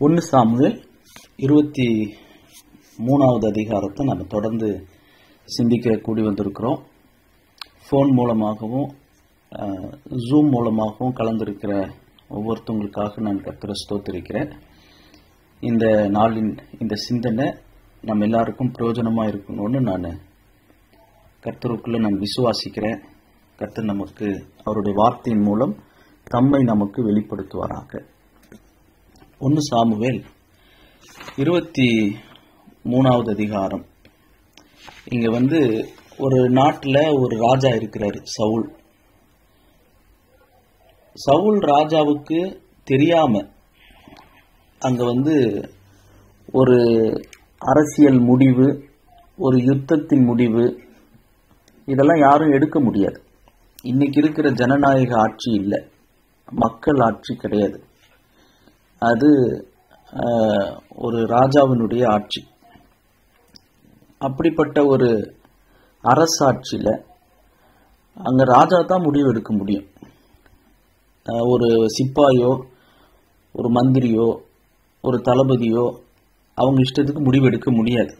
1 Samuel 23வது அதிகாரத்தை நம்ம தொடர்ந்து சிந்திக்க கூடி வந்திருக்கிறோம். ஃபோன் மூலமாகவும் ஜூம் மூலமாகவும் கலந்திருக்கிற ஒவ்வொருத்தவங்களுக்காக நான் கர்த்தரை ஸ்தோத்திரிக்கிறேன். இந்த நாளின் இந்த சிந்தனை நம்ம எல்லாருக்கும் பிரயோஜனமாக இருக்கணும்னு நான் கர்த்தருக்குள்ளே நான் விசுவாசிக்கிறேன். கர்த்தர் நமக்கு அவருடைய வார்த்தையின் மூலம் தம்மை நமக்கு வெளிப்படுத்துவாராக. 1 சாமுவேல் 23வது அதிகாரம். இங்க ஒரு நாட்டில் ஒரு ராஜா இருக்கிறாரு, சவுல். சவுல் ராஜாவுக்கு தெரியாம அங்க ஒரு அரசியல் முடிவு, ஒரு யுத்தத்தின் முடிவு, இதெல்லாம் யாரும் எடுக்க முடியாது. இன்னைக்கு இருக்கிற ஜனநாயக ஆட்சி இல்லை, மக்கள் ஆட்சி கிடையாது. அது ஒரு ராஜாவினுடைய ஆட்சி. அப்படிப்பட்ட ஒரு அரசாட்சியில் அங்கே ராஜா தான் முடிவு எடுக்க முடியும். ஒரு சிப்பாயோ ஒரு மந்திரியோ ஒரு தளபதியோ அவங்க இஷ்டத்துக்கு முடிவு எடுக்க முடியாது.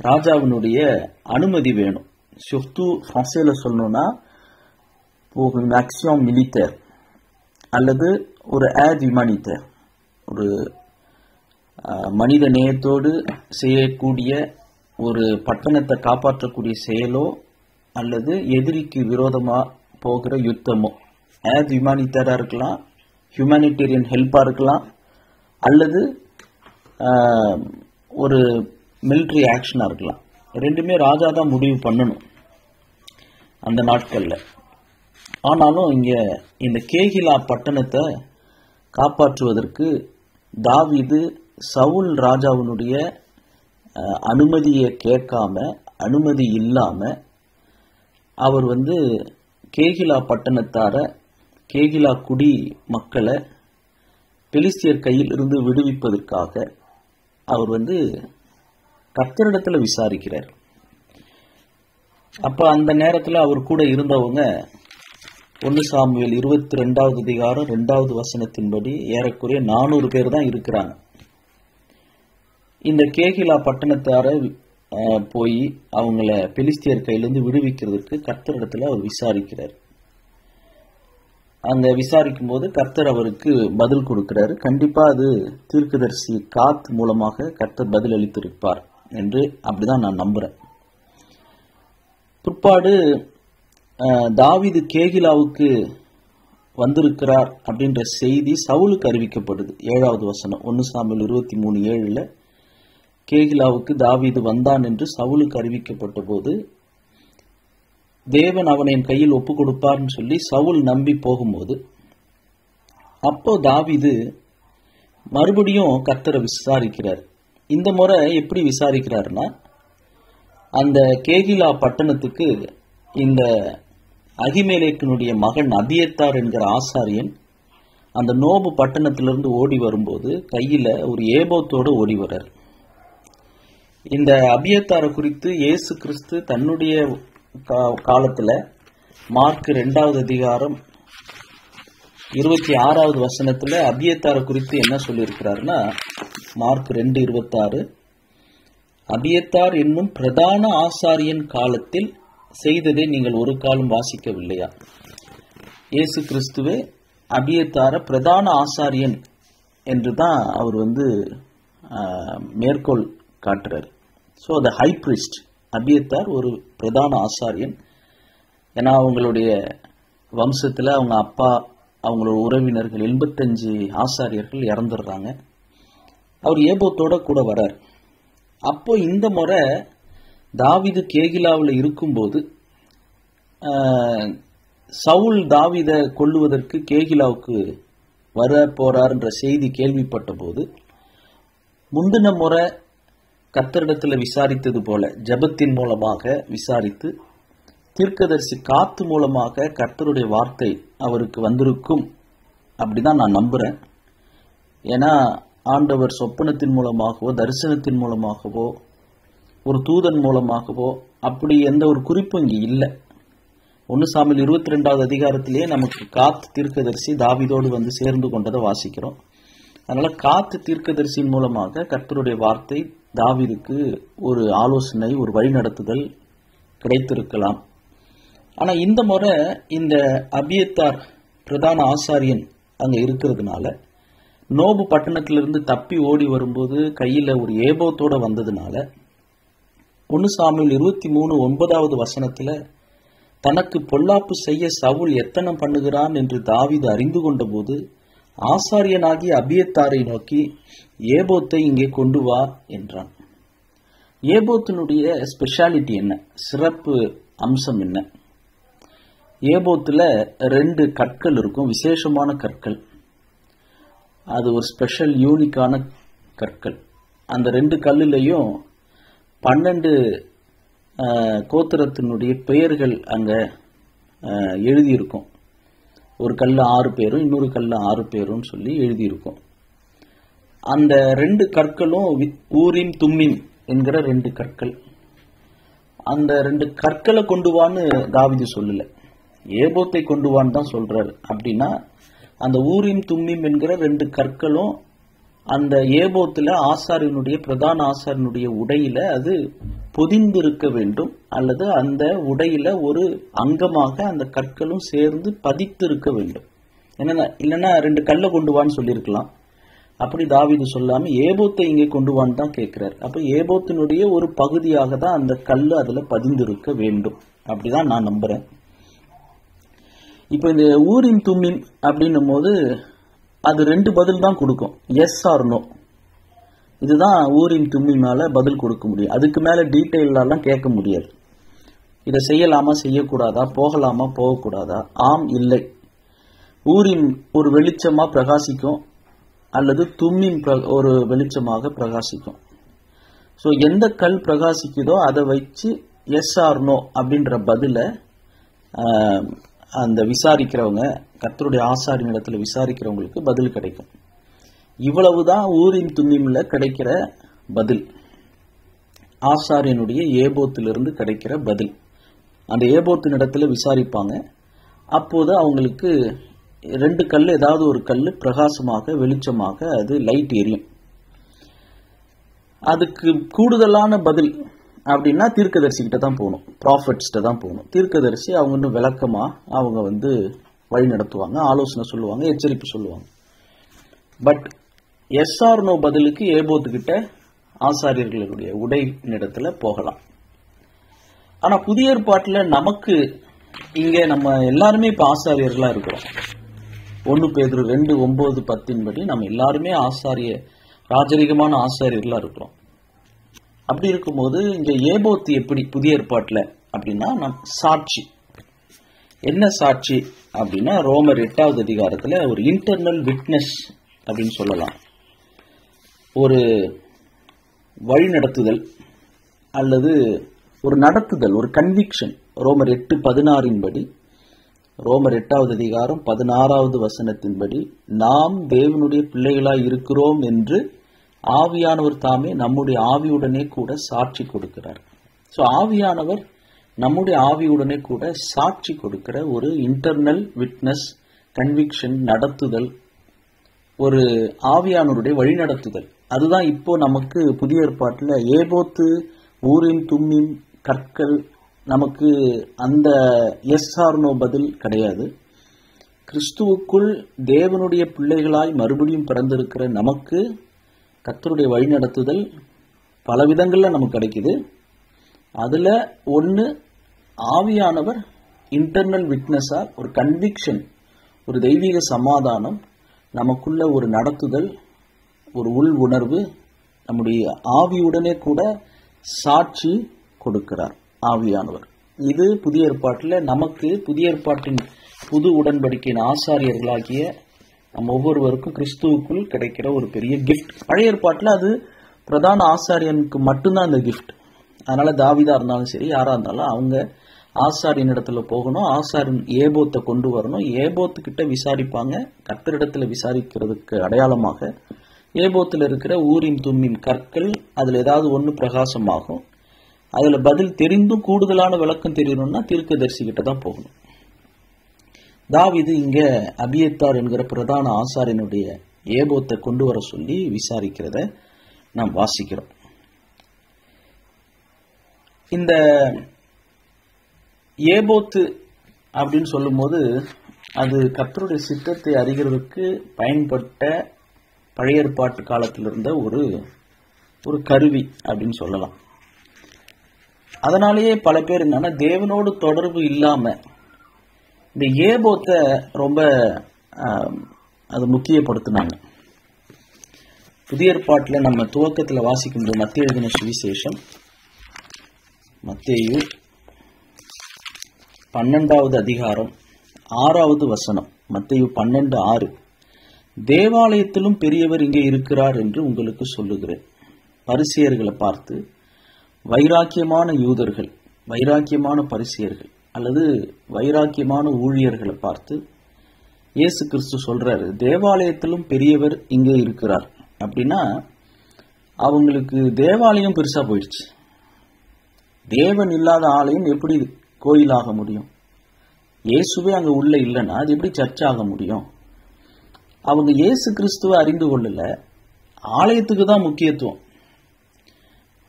ராஜாவினுடைய அனுமதி வேணும். சுர்த்து ஃப்ரான்ஸில் சொல்லணும்னா ஒரு ஆக்ஷன் மிலிட்டர் அல்லது ஒரு ஏட் ஹியூமனிட்டர், ஒரு மனித நேயத்தோடு செய்யக்கூடிய ஒரு பட்டணத்தை காப்பாற்றக்கூடிய செயலோ அல்லது எதிரிக்கு விரோதமாக போகிற யுத்தமோ, ஏட் ஹியூமனிட்டராக இருக்கலாம், ஹியூமனிட்டேரியன் ஹெல்ப்பாக இருக்கலாம், அல்லது ஒரு மிலிட்ரி ஆக்ஷனாக இருக்கலாம். ரெண்டுமே ராஜா தான் முடிவு பண்ணணும் அந்த நாட்களில். ஆனாலும் இங்கே இந்த கேகிலா பட்டணத்தை காப்பாற்றுவதற்கு தாவீது சவுல் ராஜாவினுடைய அனுமதியை கேட்காம, அனுமதி இல்லாம அவர் கேகிலா பட்டணத்தார, கேகிலா குடி மக்களை பெலிஸ்தியர் கையில் இருந்து விடுவிப்பதற்காக அவர் கர்த்தரிடத்துல விசாரிக்கிறார். அப்ப அந்த நேரத்தில் அவர் கூட இருந்தவங்க 1 சாமுவேல் 22வது அதிகாரம் 2வது வசனத்தின்படி ஏறக்குறைய 400 பேர் தான் இருக்கிறாங்க. இந்த கேகிலா பட்டணத்தார போய் அவங்கள பெலிஸ்தியர் கையிலிருந்து விடுவிக்கிறதுக்கு கர்த்தரிடத்துல அவர் விசாரிக்கிறார். அங்க விசாரிக்கும் போது கர்த்தர் அவருக்கு பதில் கொடுக்கிறாரு. கண்டிப்பா அது தீர்க்கதரிசி காத் மூலமாக கர்த்தர் பதில் அளித்திருப்பார் என்று அப்படிதான் நான் நம்புறேன். பிற்பாடு தாவீது கேகிலாவுக்கு வந்திருக்கிறார் அப்படின்ற செய்தி சவுலுக்கு அறிவிக்கப்படுது. 7வது வசனம் 1 சாமுவேல் 23:7 கேகிலாவுக்கு தாவீது வந்தான் என்று சவுலுக்கு அறிவிக்கப்பட்ட போது தேவன் அவனை என் கையில் ஒப்பு கொடுப்பார்னு சொல்லி சவுல் நம்பி போகும்போது, அப்போ தாவீது மறுபடியும் கர்த்தரை விசாரிக்கிறார். இந்த முறை எப்படி விசாரிக்கிறாருன்னா, அந்த கேகிலா பட்டணத்துக்கு இந்த அகிமேலேக்கினுடைய மகன் அபியத்தார் என்கிற ஆசாரியன் அந்த நோபு பட்டணத்திலிருந்து ஓடி வரும்போது கையில ஒரு ஏபோத்தோடு ஓடி வர்றார். இந்த அபியத்தாரை குறித்து இயேசு கிறிஸ்து தன்னுடைய காலத்துல மார்க் 2வது அதிகாரம் 26வது வசனத்துல அபியத்தாரை குறித்து என்ன சொல்லியிருக்கிறாருன்னா, மார்க் 2:26, அபியத்தார் என்னும் பிரதான ஆசாரியன் காலத்தில் செய்ததை நீங்கள் ஒரு காலம் வாசிக்கவில்லையா? இயேசு கிறிஸ்துவே அபியத்தார பிரதான ஆசாரியன் என்று தான் அவர் மேற்கோள் காட்டுறார். ஸோ த ஹை பிரிஸ்ட் அபியத்தார் ஒரு பிரதான ஆசாரியன். ஏன்னா அவங்களுடைய வம்சத்தில் அவங்க அப்பா, அவங்களோட உறவினர்கள் 85 ஆசாரியர்கள் இறந்துடுறாங்க. அவர் ஏபோத்தோட கூட வர்றார். அப்போ இந்த முறை தாவீது கேகிலாவில் இருக்கும்போது சவுல் தாவீதை கொல்லுவதற்கு கேகிலாவுக்கு வர போறார்ன்ற செய்தி கேள்விப்பட்ட போது முந்தின முறை கர்த்தரிடத்தில் விசாரித்தது போல ஜெபத்தின் மூலமாக விசாரித்து தீர்க்கதரிசி காத்து மூலமாக கர்த்தருடைய வார்த்தை அவருக்கு வந்திருக்கும் அப்படிதான் நான் நம்புறேன். ஏன்னா ஆண்டவர் சொப்பனத்தின் மூலமாகவோ தரிசனத்தின் மூலமாகவோ ஒரு தூதன் மூலமாகவோ அப்படி எந்த ஒரு குறிப்பும் இங்கே இல்லை. 1 சாமுவேல் 22வது அதிகாரத்திலேயே நமக்கு காத் தீர்க்கதரிசி தாவீதோடு சேர்ந்து கொண்டதை வாசிக்கிறோம். அதனால காத்து தீர்க்கதரிசியின் மூலமாக கர்த்தருடைய வார்த்தை தாவீதுக்கு ஒரு ஆலோசனை, ஒரு வழிநடத்துதல் கிடைத்திருக்கலாம். ஆனா இந்த முறை இந்த அபியத்தார் பிரதான ஆசாரியன் அங்க இருக்கிறதுனால, நோபு பட்டணத்திலிருந்து தப்பி ஓடி வரும்போது கையில ஒரு ஏபோத்தோட வந்ததுனால 1 சாமுவேல் 23:9 தனக்கு பொல்லாப்பு செய்ய சவுல் எத்தனம் பண்ணுகிறான் என்று தாவீது அறிந்து கொண்ட போது ஆசாரியனாகிய அபியத்தாரை நோக்கி, ஏபோத்தை இங்கே கொண்டு வா என்றான். ஏபோத்தினுடைய ஸ்பெஷாலிட்டி என்ன, சிறப்பு அம்சம் என்ன? ஏபோத்துல 2 கற்கள் இருக்கும், விசேஷமான கற்கள். அது ஒரு ஸ்பெஷல் யூனிக்கான கற்கள். அந்த 2 கல்லுலையும் 12 கோத்திரத்தினுடைய பெயர்கள் அங்க எழுதியிருக்கும். ஒரு கல்ல 6 பேரும், இன்னொரு கல்ல 6 பேரும் சொல்லி எழுதியிருக்கும். அந்த 2 கற்களும் ஊரிம் தும்மிம் என்கிற 2 கற்கள். அந்த 2 கற்களை கொண்டு வான்னு தாவீது சொல்லல, ஏபோத்தை கொண்டு வான்னு தான் சொல்றாரு. அப்படின்னா அந்த ஊரிம் தும்மிம் என்கிற 2 கற்களும் அந்த ஏபோத்துல ஆசாரியனுடைய, பிரதான ஆசாரியனுடைய உடையில அது பொதிந்திருக்க வேண்டும், அல்லது அந்த உடையில ஒரு அங்கமாக அந்த கற்களும் சேர்ந்து பதித்து இருக்க வேண்டும். இல்லைன்னா 2 கல்லை கொண்டு வான்னு சொல்லியிருக்கலாம். அப்படி தாவீது சொல்லாம ஏபோத்தை இங்கே கொண்டு வான்னு தான் கேட்கிறார். அப்ப ஏபோத்தினுடைய ஒரு பகுதியாக தான் அந்த கல்லு அதுல பதிந்திருக்க வேண்டும். அப்படிதான் நான் நம்புறேன். இப்ப இந்த ஊரின் தும்மின் அப்படின்னும் போது அது 2 பதில் தான் கொடுக்கும், எஸ் ஆர் நோ. இதுதான் ஊரின் தும்மினால பதில் கொடுக்க முடியும். அதுக்கு மேல டீட்டெயிலாம் கேட்க முடியாது. இதை செய்யலாமா செய்யக்கூடாதா, போகலாமா போகக்கூடாதா, ஆம் இல்லை. ஊரின் ஒரு வெளிச்சமா பிரகாசிக்கும், அல்லது தும்மின் ஒரு வெளிச்சமாக பிரகாசிக்கும். ஸோ எந்த கல் பிரகாசிக்குதோ அதை வச்சு எஸ் ஆர் நோ அப்படின்ற பதில அந்த விசாரிக்கிறவங்க, கர்த்தருடைய ஆசாரியின் இடத்துல விசாரிக்கிறவங்களுக்கு பதில் கிடைக்கும். இவ்வளவுதான் ஊரின் தும்மிம்ல கிடைக்கிற பதில், ஆசாரியனுடைய ஏபோத்திலிருந்து கிடைக்கிற பதில். அந்த ஏபோத்தின் இடத்துல விசாரிப்பாங்க. அப்போது அவங்களுக்கு 2 கல், ஏதாவது ஒரு கல் பிரகாசமாக வெளிச்சமாக அது லைட் எரியும். அதுக்கு கூடுதலான பதில் அப்படின்னா தீர்க்கதரிசி கிட்ட தான் போகணும், ப்ராஃபட்ஸ்கிட்ட தான் போகணும். தீர்க்கதரிசி அவங்க இன்னும் விளக்கமா அவங்க வழி நடத்துவாங்க, ஆலோசனை சொல்லுவாங்க, எச்சரிப்பு சொல்லுவாங்க. பட் எஸ் ஆர் நோ பதிலுக்கு ஏபோத்துக்கிட்ட ஆசாரியர்களுடைய உடை இடத்துல போகலாம். ஆனா புதிய ஏற்பாட்டுல நமக்கு இங்க நம்ம எல்லாருமே இப்ப ஆசாரியர்களா இருக்கிறோம். 1 பேதுரு 2:9-10 படி நம்ம எல்லாருமே ராஜரிகமான ஆசாரியர்களா இருக்கிறோம். அப்படி இருக்கும்போது இங்க ஏபோத்து எப்படி புதிய ஏற்பாட்டுல அப்படின்னா, சாட்சி. என்ன சாட்சி அப்படின்னா, ரோமர் 8வது அதிகாரத்துல ஒரு இன்டர்னல் விட்னஸ் அப்படின்னு சொல்லலாம். ஒரு வழிநடத்துதல் அல்லது ஒரு நடத்துதல், ஒரு கன்விக்ஷன். ரோமர் 8:16 படி, ரோமர் 8வது அதிகாரம் 16வது வசனத்தின்படி, நாம் தேவனுடைய பிள்ளைகளாய் இருக்கிறோம் என்று ஆவியானவர் தாமே நம்முடைய ஆவியுடனே கூட சாட்சி கொடுக்கிறார். ஸோ ஆவியானவர் நம்முடைய ஆவியுடனே கூட சாட்சி கொடுக்கிற ஒரு இன்டர்னல் விட்னஸ், கன்விக்ஷன், நடத்துதல், ஒரு ஆவியானவருடைய வழிநடத்துதல். அதுதான் இப்போ நமக்கு புதிய ஏற்பாட்டில் ஏபோத்து, ஊரின் தும்மின் கற்கள், நமக்கு அந்த எஸ் ஆர் நோ பதில் கிடையாது. கிறிஸ்துவுக்குள் தேவனுடைய பிள்ளைகளாய் மறுபடியும் பிறந்திருக்கிற நமக்கு கர்த்தருடைய வழிநடத்துதல் பல விதங்கள்ல நமக்கு கிடைக்குது. அதுல ஒன்று, ஆவியானவர் இன்டர்னல் விட்னஸா ஒரு கன்விக்ஷன், ஒரு தெய்வீக சமாதானம், நமக்குள்ள ஒரு நடத்துதல், ஒரு உள் உணர்வு, நம்முடைய ஆவியுடனே கூட சாட்சி கொடுக்கிறார் ஆவியானவர். இது புதிய ஏற்பாட்டில் நமக்கு, புதிய ஏற்பாட்டின் புது உடன்படிக்கையின் ஆசாரியர்களாகிய நம்ம ஒவ்வொருவருக்கும் கிறிஸ்துவுக்குள் கிடைக்கிற ஒரு பெரிய கிஃப்ட். பழைய ஏற்பாட்டில் அது பிரதான ஆசாரியனுக்கு மட்டும்தான் அந்த கிஃப்ட். அதனால தாவீதா இருந்தாலும் சரி, யாரா இருந்தாலும் அவங்க ஆசாரியன் இடத்துல போகணும், ஆசாரியன் ஏபோத்தை கொண்டு வரணும், ஏபோத்துக்கிட்ட விசாரிப்பாங்க. கர்த்தரிடத்துல விசாரிக்கிறதுக்கு அடையாளமாக ஏபோத்தில் இருக்கிற ஊரின் தும்மின் கற்கள், அதுல ஏதாவது ஒன்று பிரகாசமாகும். அதுல பதில் தெரிந்தும் கூடுதலான விளக்கம் தெரியணும்னா தீர்க்கதரிசி கிட்ட தான் போகணும். தாவீது இங்க அபியத்தார் என்கிற பிரதான ஆசாரியனுடைய ஏபோத்தை கொண்டு வர சொல்லி விசாரிக்கிறத நாம் வாசிக்கிறோம். இந்த ஏபோத்து அப்படின்னு சொல்லும்போது அது கர்த்தருடைய சித்தத்தை அறிகிறதுக்கு பயன்பட்ட பழைய ஏற்பாட்டு காலத்தில் இருந்த ஒரு கருவி அப்படின்னு சொல்லலாம். அதனாலேயே பல பேர் என்னன்னா தேவனோடு தொடர்பு இல்லாம இந்த ஏபோத்தை ரொம்ப அது முக்கியப்படுத்தினாங்க. புதிய ஏற்பாட்டில் நம்ம துவக்கத்தில் வாசிக்கும்போது மத்தேயு எழுதின சுவிசேஷம் மத்தேயு 12வது அதிகாரம் 6வது வசனம். மத்தேயு 12:6. தேவாலயத்திலும் பெரியவர் இங்கே இருக்கிறார் என்று உங்களுக்கு சொல்லுகிறேன். பரிசேயர்களை பார்த்து வைராக்கியமான யூதர்கள், வைராக்கியமான பரிசேயர்கள் அல்லது வைராக்கியமான ஊழியர்களை பார்த்து இயேசு கிறிஸ்து சொல்றாரு, தேவாலயத்திலும் பெரியவர் இங்கே இருக்கிறார். அப்படின்னா அவங்களுக்கு தேவாலயம் பெருசா போயிடுச்சு. தேவன் இல்லாத ஆலயம் எப்படி கோயிலாக முடியும்? இயேசுவே அங்க உள்ள இல்லைன்னா அது எப்படி சர்ச் ஆக முடியும்? அவங்க இயேசு கிறிஸ்துவை அறிந்து கொள்ளல, ஆலயத்துக்கு தான் முக்கியத்துவம்.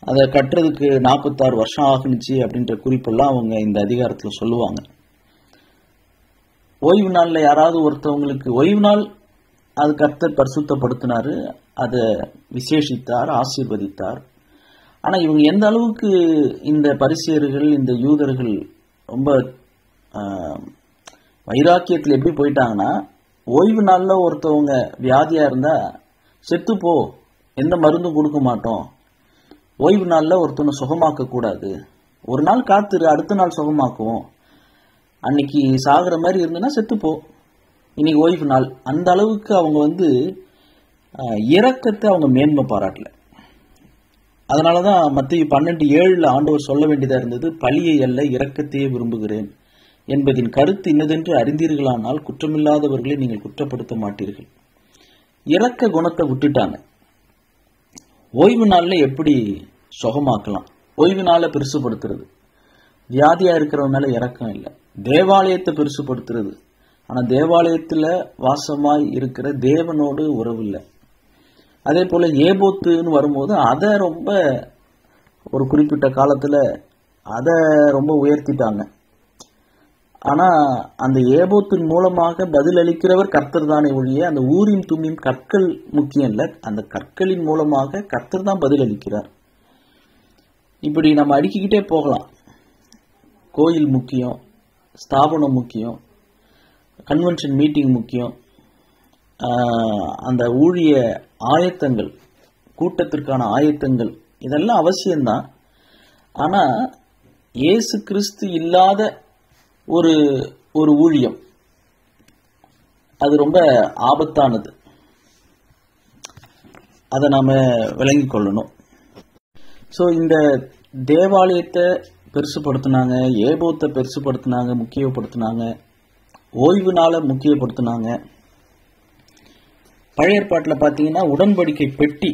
அதை கட்டுறதுக்கு 46 வருஷம் ஆகுனுச்சு அப்படின்ற குறிப்பெல்லாம் அவங்க இந்த அதிகாரத்தில் சொல்லுவாங்க. ஓய்வு நாளில் யாராவது ஒருத்தவங்களுக்கு ஓய்வு நாள் அது கர்த்தர் பரிசுத்தப்படுத்தினாரு, அதை விசேஷித்தார், ஆசீர்வதித்தார். ஆனால் இவங்க எந்த அளவுக்கு இந்த பரிசேயர்கள், இந்த யூதர்கள் ரொம்ப வைராக்கியத்தில் எப்படி போயிட்டாங்கன்னா, ஓய்வு நாளில் ஒருத்தவங்க வியாதியா இருந்தா செத்துப்போ, எந்த மருந்தும் கொடுக்க மாட்டோம். ஓய்வு நாளில் ஒருத்தவனை சுகமாக்க கூடாது, ஒரு நாள் காத்துரு, அடுத்த நாள் சுகமாக்குவோம். அன்னைக்கு சாகுற மாதிரி இருந்ததுன்னா செத்துப்போ, இன்னைக்கு ஓய்வு நாள். அந்த அளவுக்கு அவங்க இரக்கத்தை அவங்க மேன்மை பாராட்டல. அதனாலதான் மத்தேயு 12:7 ஆண்டவர் சொல்ல வேண்டியதா இருந்தது, பழியை அல்ல இரக்கத்தையே விரும்புகிறேன் என்பதின் கருத்து இன்னதென்று அறிந்தீர்களானால் குற்றமில்லாதவர்களை நீங்கள் குற்றப்படுத்த மாட்டீர்கள். இரக்க குணத்தை விட்டுட்டாங்க. ஓய்வு நாளில் எப்படி சுகமாக்கலாம், ஓய்வு நாளை பெருசுபடுத்துறது. வியாதியா இருக்கிறவங்க மேல இரக்கம் இல்லை. தேவாலயத்தை பெருசுபடுத்துறது, ஆனா தேவாலயத்துல வாசமாய் இருக்கிற தேவனோடு உறவு இல்லை. அதே போல ஏபோத்துன்னு வரும்போது அதை ரொம்ப ஒரு குறிப்பிட்ட காலத்துல அதை ரொம்ப உயர்த்திட்டாங்க. ஆனா அந்த ஏபோத்தின் மூலமாக பதில் அளிக்கிறவர் கர்த்தர் தானே ஒழிய அந்த ஊரின் தும்மியும் கற்கள் முக்கியம் இல்லை. அந்த கற்களின் மூலமாக கர்த்தர் தான் பதில் அளிக்கிறார். இப்படி நம்ம அடுக்கிக்கிட்டே போகலாம். கோயில் முக்கியம், ஸ்தாபனம் முக்கியம், கன்வென்ஷன் மீட்டிங் முக்கியம், அந்த ஊழிய ஆயத்தங்கள், கூட்டத்திற்கான ஆயத்தங்கள், இதெல்லாம் அவசியம்தான். ஆனா இயேசு கிறிஸ்து இல்லாத ஒரு ஊழியம் அது ரொம்ப ஆபத்தானது. அதை நாம விளங்கிக் கொள்ளணும். ஸோ இந்த தேவாலயத்தை பெருசுப்படுத்தினாங்க, ஏபோத்தை பெருசுப்படுத்தினாங்க, முக்கியப்படுத்தினாங்க, ஓய்வு நாளை முக்கியப்படுத்தினாங்க. பழைய ஏற்பாட்டில் பார்த்தீங்கன்னா உடன்படிக்கை பெட்டி,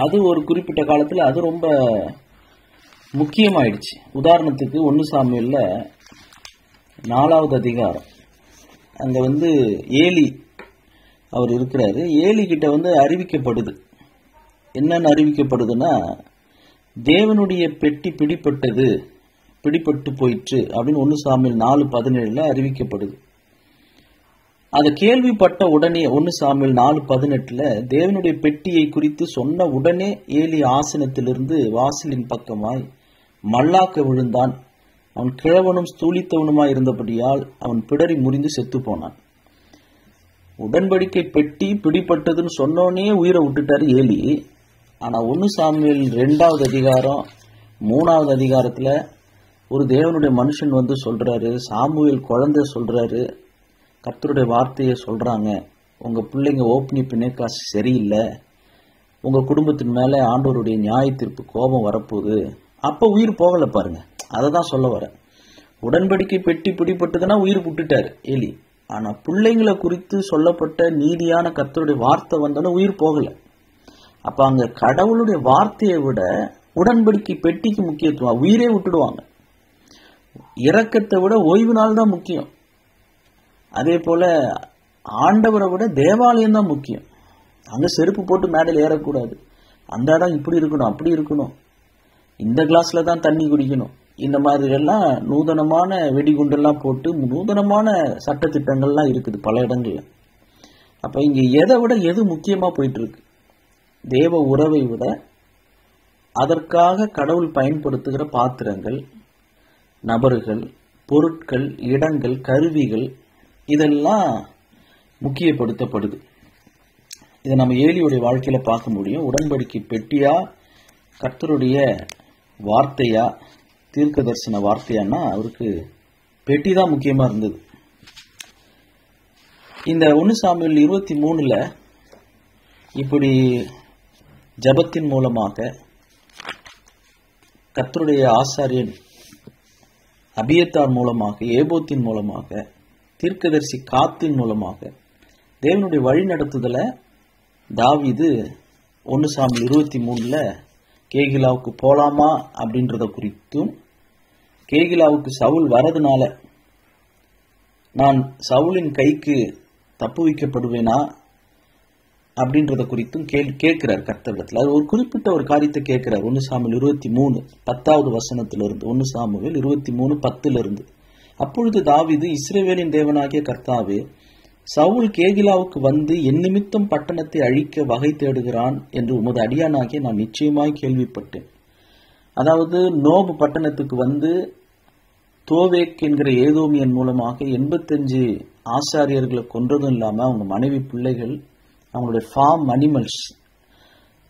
அது ஒரு குறிப்பிட்ட காலத்தில் அது ரொம்ப முக்கியமாயிடுச்சு. உதாரணத்துக்கு 1 சாமுவேல்ல 4வது அதிகாரம், அங்க ஏலி அவர் இருக்கிறாரு. ஏலி கிட்ட அறிவிக்கப்படுது. என்னன்னு அறிவிக்கப்படுதுன்னா, தேவனுடைய பெட்டி பிடிபட்டு போயிற்று அப்படின்னு 1 சாமுவேல் 4:17 அறிவிக்கப்படுது. அதை கேள்விப்பட்ட உடனே 1 சாமுவேல் 4:18 தேவனுடைய பெட்டியை குறித்து சொன்ன உடனே ஏலி ஆசனத்திலிருந்து வாசலின் பக்கமாய் மல்லாக்க விழுந்தான். அவன் கிழவனும் ஸ்தூலித்தவனுமாய் இருந்தபடியால் அவன் பிடரி முறிந்து செத்து போனான். உடன்படிக்கை பெட்டி பிடிப்பட்டதுன்னு சொன்னோடனே உயிரை விட்டுட்டாரு ஏலி. ஆனா 1 சாமுவேல் 2வது அதிகாரம் 3வது அதிகாரத்துல ஒரு தேவனுடைய மனுஷன் சொல்றாரு, சாமுவேல் குழந்தை சொல்றாரு, கர்த்தருடைய வார்த்தையை சொல்றாங்க, உங்க பிள்ளைங்க ஓப்னி பிணைக்காசு சரியில்லை, உங்க குடும்பத்தின் மேல ஆண்டவருடைய நியாய தீர்ப்பு கோபம் வரப்போகுது. அப்ப உயிர் போகல பாருங்க. அதை தான் சொல்ல வர. உடன்படிக்கை பெட்டி பிடிப்பட்டதுன்னா உயிர் விட்டுட்டாரு ஏலி. ஆனா பிள்ளைங்களை குறித்து சொல்லப்பட்ட நீதியான கர்த்தருடைய வார்த்தை வந்தோன்னா உயிர் போகல. அப்ப அங்க கடவுளுடைய வார்த்தையை விட உடன்படிக்கை பெட்டிக்கு முக்கியத்துவம், உயிரே விட்டுடுவாங்க. இரக்கத்தை விட ஓய்வு நாள் தான் முக்கியம். அதே போல ஆண்டவரை விட தேவாலயம் தான் முக்கியம். அங்க செருப்பு போட்டு மேடையில் ஏறக்கூடாது. அந்த இடம் இப்படி இருக்கணும், அப்படி இருக்கணும், இந்த கிளாஸ்ல தான் தண்ணி குடிக்கணும், இந்த மாதிரி எல்லாம் நூதனமான வெடிகுண்டெல்லாம் போட்டு நூதனமான சட்டத்திட்டங்கள்லாம் இருக்குது பல இடங்கள்ல. அப்ப இங்க எதை விட எது முக்கியமா போயிட்டு இருக்கு? தேவ உறவை விட அதற்காக கடவுள் பயன்படுத்துகிற பாத்திரங்கள், நபர்கள், பொருட்கள், இடங்கள், கருவிகள் இதெல்லாம் முக்கியப்படுத்தப்படுது. இதை நம்ம ஏலியுடைய வாழ்க்கையில பார்க்க முடியும். உடன்படிக்கை பெட்டியா, கர்த்தருடைய வார்த்தையா, தீர்க்க தரிசன வார்த்தையானா அவருக்கு பெட்டி தான் முக்கியமா இருந்தது. இந்த 1 சாமுவேல் 23 இப்படி ஜபத்தின் மூலமாக கர்த்தருடைய ஆசாரியன் அபியத்தார் மூலமாக, ஏபோத்தின் மூலமாக, தீர்க்கதரிசி காத்தின் மூலமாக தேவனுடைய வழி நடத்துதல தாவீது 1 சாமுவேல் 23 கேகிலாவுக்கு போலாமா அப்படின்றத குறித்தும், கேகிலாவுக்கு சவுல் வரதுனால நான் சவுலின் கைக்கு தப்புவிக்கப்படுவேனா அப்படின்றத குறித்தும் கேட்கிறார் கர்த்தரிடத்தில். அது ஒரு குறிப்பிட்ட ஒரு காரியத்தை கேட்கிறார். 1 சாமுவேல் 23 10வது வசனத்திலிருந்து, 1 சாமுவேல் 23 10 அப்பொழுது தாவீது, இஸ்ரவேலின் தேவனாகிய கர்த்தாவே, சவுல் கேகிலாவுக்கு வந்து என் நிமித்தம் பட்டணத்தை அழிக்க வகை தேடுகிறான் என்று உமது அடியானாகிய நான் நிச்சயமாய் கேள்விப்பட்டேன். அதாவது நோபு பட்டணத்துக்கு வந்து தோவேக் என்கிற ஏதோமியன் மூலமாக 85 ஆசாரியர்களை கொன்றதும் இல்லாம அவங்க மனைவி, பிள்ளைகள், அவங்களுடைய ஃபார்ம் அனிமல்ஸ்,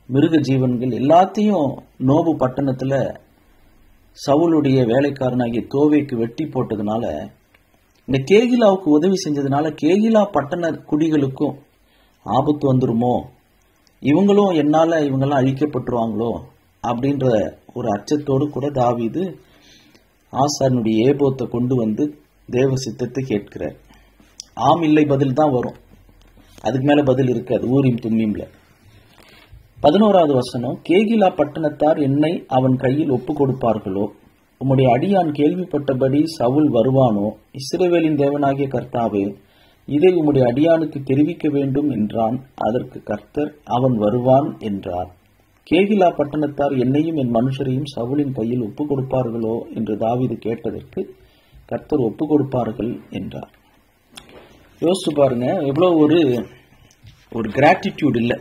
மிருக ஜீவன்கள் எல்லாத்தையும் நோபு பட்டணத்துல சவுலுடைய வேலைக்காரனாகிய தோவேக்கு வெட்டி போட்டதுனால, இந்த கேகிலாவுக்கு உதவி செஞ்சதுனால கேகிலா பட்டண குடிகளுக்கும் ஆபத்து வந்துருமோ, இவங்களும் என்னால இவங்கெல்லாம் அழிக்கப்பட்டுருவாங்களோ அப்படின்ற ஒரு அச்சத்தோடு கூட தாவீது ஆசாரனுடைய ஏபோத்தை கொண்டு வந்து தேவ சித்தத்தை கேட்கிறார். ஆம் இல்லை பதில் தான் வரும், அதுக்கு மேல பதில் இருக்காது. ஊரிம் தும்மிம்ல 11வது வசனம், கேகிலா பட்டணத்தார் என்னை அவன் கையில் ஒப்பு கொடுப்பார்களோ, உம்முடைய அடியான் கேள்விப்பட்டபடி சவுல் வருவானோ, இஸ்ரவேலின் தேவனாகிய கர்த்தாவே, இதை உம்முடைய அடியானுக்கு தெரிவிக்க வேண்டும் என்றான். அதற்கு கர்த்தர், அவன் வருவான் என்றார். கேகிலா பட்டணத்தார் என்னையும் என் மனுஷரையும் சவுலின் கையில் ஒப்பு கொடுப்பார்களோ என்று தாவீது கேட்டதற்கு கர்த்தர் ஒப்பு கொடுப்பார்கள் என்றார். யோசிச்சு பாருங்க, எவ்வளவு ஒரு கிராட்டிடியூட் இல்லை.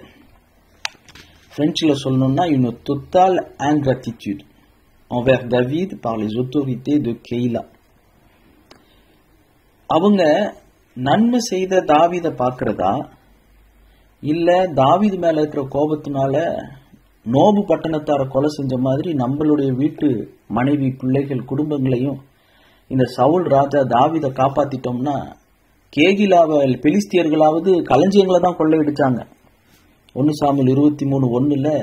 பிரெஞ்சில் சொல்லணும்னா une totale ingratitude envers David par les autorités de Keila. அவங்க நன்மை செய்த தாவீத பார்க்கிறதா, இல்ல தாவீது மேல இருக்கிற கோபத்தினால நோபு பட்டணத்தார கொலை செஞ்ச மாதிரி நம்மளுடைய வீட்டு மனைவி, பிள்ளைகள், குடும்பங்களையும் இந்த சவுல் ராஜா தாவீதை காப்பாத்திட்டோம்னா, கேகிலாவை பெலிஸ்தியர்களாவது களஞ்சியங்களை தான் கொள்ளையடிச்சாங்க. 1 சாமுவேல் 23:1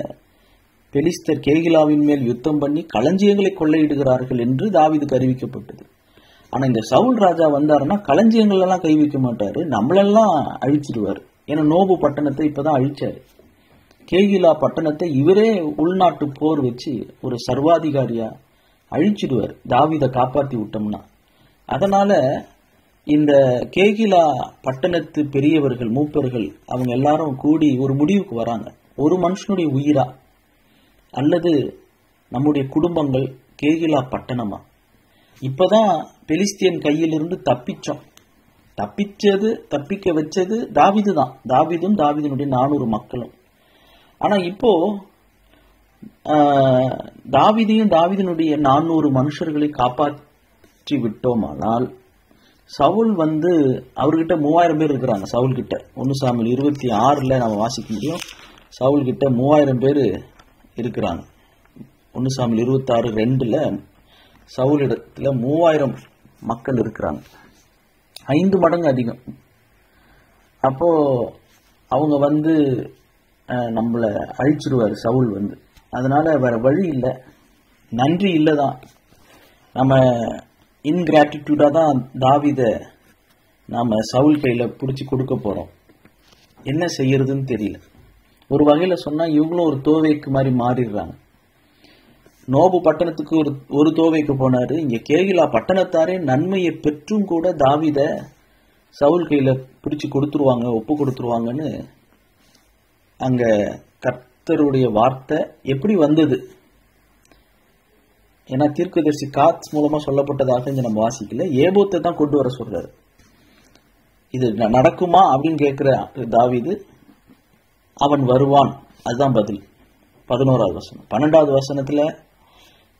பெலிஸ்தர் கேகிலாவின் மேல் யுத்தம் பண்ணி களஞ்சியங்களை கொள்ளையிடுகிறார்கள் என்று தாவீதுக்கு அறிவிக்கப்பட்டது. ஆனா இந்த சவுல் ராஜா வந்தாருன்னா களஞ்சியங்கள் எல்லாம் கை வைக்க மாட்டாரு, நம்மளெல்லாம் அழிச்சிடுவாரு. ஏன்னா நோபு பட்டணத்தை இப்பதான் அழிச்சாரு. கேகிலா பட்டணத்தை இவரே உள்நாட்டு போர் வச்சு ஒரு சர்வாதிகாரியா அழிச்சிடுவார் தாவீதை காப்பாத்தி விட்டோம்னா. அதனால இந்த கேகிலா பட்டணத்து பெரியவர்கள், மூப்பர்கள், அவங்க எல்லாரும் கூடி ஒரு முடிவுக்கு வராங்க. ஒரு மனுஷனுடைய உயிரா அல்லது நம்முடைய குடும்பங்கள் கேகிலா பட்டணமா? இப்பதான் பெலிஸ்தியன் கையிலிருந்து தப்பிச்சோம். தப்பிக்க வச்சது தாவீது தான், தாவீதும் தாவீதினுடைய 400 மக்களும். ஆனா இப்போ தாவீதையும் தாவீதினுடைய 400 மனுஷர்களை காப்பாற்றி விட்டோமானால், சவுல் வந்து அவர்கிட்ட 3000 பேர் இருக்கிறாங்க. சவுல் கிட்ட 1 சாமுவேல் 26 நம்ம வாசிக்க முடியும். சவுல் கிட்ட 3000 பேர் இருக்கிறாங்க. 1 சாமுவேல் 26:2 சவுல் இடத்துல 3000 மக்கள் இருக்கிறாங்க, 5 மடங்கு அதிகம். அப்போ அவங்க வந்து நம்மள அழிச்சிருவாரு சவுல் வந்து. அதனால வேற வழி இல்லை, நன்றி இல்லைதான், நம்ம இன்கிராட்டிடியூடா தான் தாவீத நாம சவுல் கையில பிடிச்சி கொடுக்க போறோம். என்ன செய்யறதுன்னு தெரியல. ஒரு வகையில சொன்னா இவங்களும் ஒரு தோவைக்கு மாதிரி மாறிடுறாங்க. நோபு பட்டணத்துக்கு ஒரு தோவைக்கு போனாரு. இங்க கேகிலா பட்டணத்தாரே நன்மையை பெற்றும் கூட தாவீத சவுல் கையில பிடிச்சு கொடுத்துருவாங்க, ஒப்பு கொடுத்துருவாங்கன்னு அங்க கர்த்தருடைய வார்த்தை எப்படி வந்தது? ஏன்னா தீர்க்கதரிசி காத் மூலமா சொல்லப்பட்டதாக இங்க நம்ம வாசிக்கல, ஏபோத்தை தான் கொண்டு வர சொல்றாரு. இது நடக்குமா அப்படின்னு கேட்கிற தாவீது, அவன் வருவான், அதுதான் பதில். 11வது வசனம். 12வது வசனத்துல,